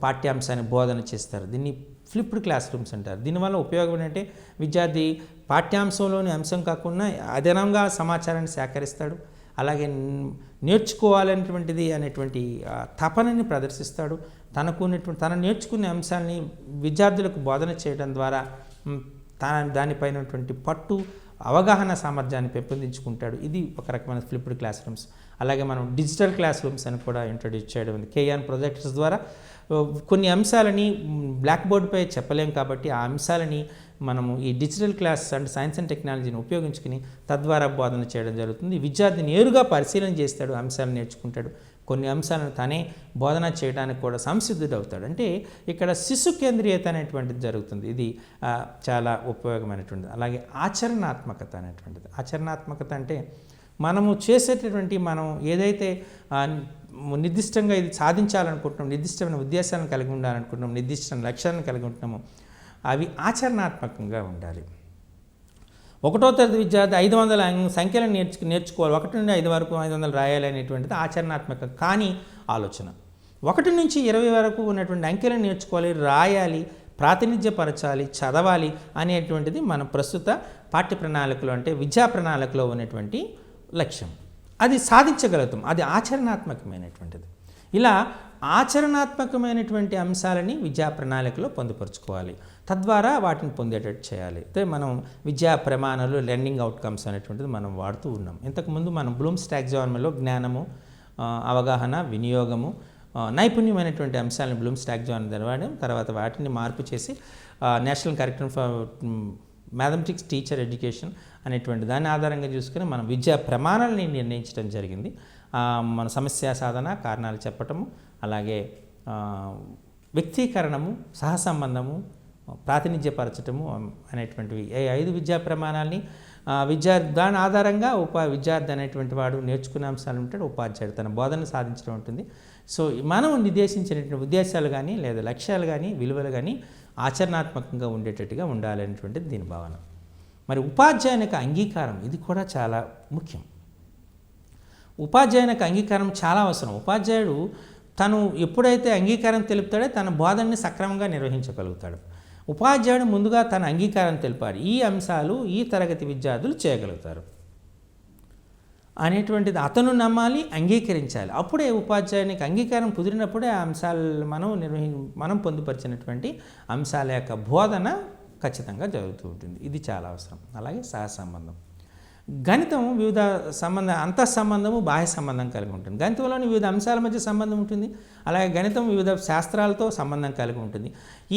పాఠ్యాంశాన్ని బోధన చేస్తారు. దీన్ని ఫ్లిప్డ్ క్లాస్ రూమ్స్ అంటారు. దీనివల్ల ఉపయోగం ఏంటంటే విద్యార్థి పాఠ్యాంశంలోని అంశం కాకుండా అదనంగా సమాచారాన్ని సేకరిస్తాడు. అలాగే నేర్చుకోవాలనేటువంటిది అనేటువంటి తపనని ప్రదర్శిస్తాడు. తన నేర్చుకునే అంశాలని విద్యార్థులకు బోధన చేయడం ద్వారా దానిపైనటువంటి పట్టు అవగాహన సామర్థ్యాన్ని పెంపొందించుకుంటాడు. ఇది ఒక రకమైన ఫ్లిప్డ్ క్లాస్ రూమ్స్. అలాగే మనం డిజిటల్ క్లాస్ రూమ్స్ అని కూడా ఇంట్రడ్యూస్ చేయడం ఉంది. కేయాన్ ప్రాజెక్ట్స్ ద్వారా కొన్ని అంశాలని బ్లాక్ బోర్డుపై చెప్పలేం కాబట్టి ఆ అంశాలని మనము ఈ digital class and science and టెక్నాలజీని ఉపయోగించుకుని తద్వారా బోధన చేయడం జరుగుతుంది. విద్యార్థి నేరుగా పరిశీలన చేస్తాడు, అంశాలను నేర్చుకుంటాడు. కొన్ని అంశాలను తనే బోధన చేయడానికి కూడా సంసిద్ధుడవుతాడు. అంటే ఇక్కడ శిశు కేంద్రీయత అనేటువంటిది జరుగుతుంది. ఇది చాలా ఉపయోగమైనటువంటిది. అలాగే ఆచరణాత్మకత అనేటువంటిది. ఆచరణాత్మకత అంటే మనము చేసేటటువంటి మనం ఏదైతే నిర్దిష్టంగా ఇది సాధించాలనుకుంటున్నాం, నిర్దిష్టమైన ఉద్దేశాలను కలిగి ఉండాలనుకుంటున్నాం, నిర్దిష్టమైన లక్ష్యాలను కలిగి ఉంటున్నాము, అవి ఆచరణాత్మకంగా ఉండాలి. 1వ తరగతి విద్యార్థి 500 సంఖ్యలను నేర్చుకోవాలి, 1 నుండి 5 వరకు 500 రాయాలి అనేటువంటిది ఆచరణాత్మక కానీ ఆలోచన. 1 నుంచి 20 వరకు ఉన్నటువంటి అంకెలను నేర్చుకోవాలి, రాయాలి, ప్రాతినిధ్యపరచాలి, చదవాలి అనేటువంటిది మన ప్రస్తుత పాఠ్య ప్రణాళికలో అంటే విద్యా ప్రణాళికలో ఉన్నటువంటి లక్ష్యం. అది సాధించగలుగుతాం. అది ఆచరణాత్మకమైనటువంటిది. ఇలా ఆచరణాత్మకమైనటువంటి అంశాలని విద్యా ప్రణాళికలో పొందుపరుచుకోవాలి. తద్వారా వాటిని పొందేటట్టు చేయాలి. అయితే మనం విద్యా ప్రమాణాలు లెర్నింగ్ అవుట్కమ్స్ అనేటువంటిది మనం వాడుతూ ఉన్నాం. ఇంతకుముందు మనం బ్లూమ్స్ టాక్సానమీలో జ్ఞానము, అవగాహన, వినియోగము, నైపుణ్యమైనటువంటి అంశాలను బ్లూమ్స్ టాక్సానమీ వాడాం. తర్వాత వాటిని మార్పు చేసి national curriculum for mathematics teacher education అనేటువంటి దాన్ని ఆధారంగా చూసుకుని మనం విద్యా ప్రమాణాలని నిర్ణయించడం జరిగింది. మన సమస్య సాధన, కారణాలు చెప్పటము, అలాగే వ్యక్తీకరణము, సహసంబంధము, ప్రాతినిధ్యపరచటము అనేటువంటివి 5 విద్యా ప్రమాణాలని దాని ఆధారంగా విద్యార్థి అనేటువంటి వాడు నేర్చుకునే అంశాలు ఉంటాడు, ఉపాధ్యాయుడు తన బోధన సాధించడం ఉంటుంది. సో మనం నిర్దేశించినటువంటి ఉద్దేశాలు కానీ లేదా లక్ష్యాలు కానీ విలువలు కానీ ఆచరణాత్మకంగా ఉండేటట్టుగా ఉండాలనేటువంటిది దీని భావన. మరి ఉపాధ్యాయునికి అంగీకారం ఇది కూడా చాలా ముఖ్యం. ఉపాధ్యాయునికి అంగీకారం చాలా అవసరం. ఉపాధ్యాయుడు తను ఎప్పుడైతే అంగీకారం తెలుపుతాడో తన బోధనని సక్రమంగా నిర్వహించగలుగుతాడు. ఉపాధ్యాయుడు ముందుగా తన అంగీకారం తెలిపాలి, ఈ అంశాలు ఈ తరగతి విద్యార్థులు చేయగలుగుతారు అనేటువంటిది అతను నమ్మాలి, అంగీకరించాలి. అప్పుడే ఉపాధ్యాయునికి అంగీకారం కుదిరినప్పుడే ఆ అంశాలు మనం పొందుపరిచినటువంటి అంశాల యొక్క బోధన ఖచ్చితంగా జరుగుతూ ఉంటుంది. ఇది చాలా అవసరం. అలాగే సహసంబంధం. గణితం వివిధ అంతఃసంబంధము, బాహ్య సంబంధం కలిగి ఉంటుంది. గణితంలోని వివిధ అంశాల మధ్య సంబంధం ఉంటుంది. అలాగే గణితం వివిధ శాస్త్రాలతో సంబంధం కలిగి ఉంటుంది.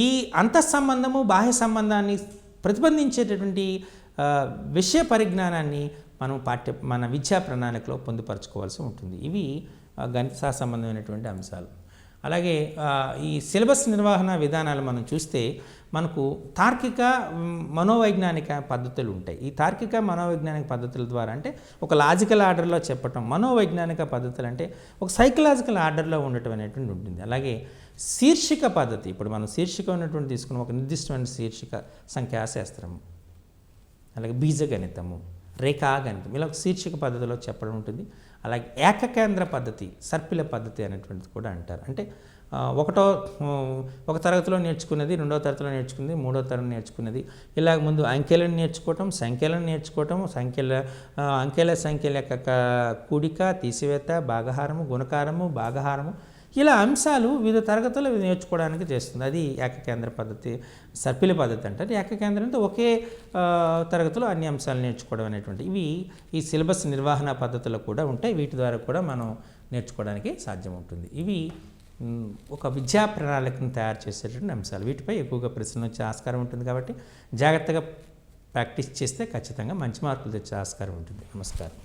ఈ అంతఃసంబంధము, బాహ్య సంబంధాన్ని ప్రతిబంధించేటటువంటి విషయ పరిజ్ఞానాన్ని మన విద్యా ప్రణాళికలో పొందుపరచుకోవాల్సి ఉంటుంది. ఇవి గణిత సంబంధమైనటువంటి అంశాలు. అలాగే ఈ సిలబస్ నిర్వహణ విధానాలు మనం చూస్తే మనకు తార్కిక, మనోవైజ్ఞానిక పద్ధతులు ఉంటాయి. ఈ తార్కిక, మనోవైజ్ఞానిక పద్ధతుల ద్వారా అంటే ఒక లాజికల్ ఆర్డర్లో చెప్పటం, మనోవైజ్ఞానిక పద్ధతులు అంటే ఒక సైకలాజికల్ ఆర్డర్లో ఉండటం అనేటువంటి ఉంటుంది. అలాగే శీర్షిక పద్ధతి, ఇప్పుడు మనం శీర్షిక ఉన్నటువంటి తీసుకున్న ఒక నిర్దిష్టమైన శీర్షిక, సంఖ్యాశాస్త్రము, అలాగే బీజగణితము, రేఖాగణితం, ఇలా ఒక శీర్షిక పద్ధతిలో చెప్పడం ఉంటుంది. అలాగే ఏకకేంద్ర పద్ధతి, సర్పిల పద్ధతి అనేటువంటిది కూడా అంటారు. అంటే ఒక తరగతిలో నేర్చుకున్నది, 2వ తరగతిలో నేర్చుకున్నది, 3వ తరగతి నేర్చుకున్నది, ఇలా ముందు అంకెలను నేర్చుకోవటం, సంఖ్యలను నేర్చుకోవటం, అంకెల సంఖ్యల యొక్క కూడిక, తీసివేత, భాగహారము, గుణకారము, భాగహారము, ఇలా అంశాలు వివిధ తరగతులు నేర్చుకోవడానికి చేస్తుంది. అది ఏకకేంద్ర పద్ధతి, సర్పిల పద్ధతి అంటారు. ఏకకేంద్రం అంటే ఒకే తరగతిలో అన్ని అంశాలు నేర్చుకోవడం అనేటువంటి ఇవి ఈ సిలబస్ నిర్వహణ పద్ధతులు కూడా ఉంటాయి. వీటి ద్వారా కూడా మనం నేర్చుకోవడానికి సాధ్యం ఉంటుంది. ఇవి ఒక విద్యా ప్రణాళికను తయారు చేసేటువంటి అంశాలు. వీటిపై ఎక్కువగా ప్రశ్నలు వచ్చే ఆస్కారం ఉంటుంది కాబట్టి జాగ్రత్తగా ప్రాక్టీస్ చేస్తే ఖచ్చితంగా మంచి మార్కులు తెచ్చే ఆస్కారం ఉంటుంది. నమస్కారం.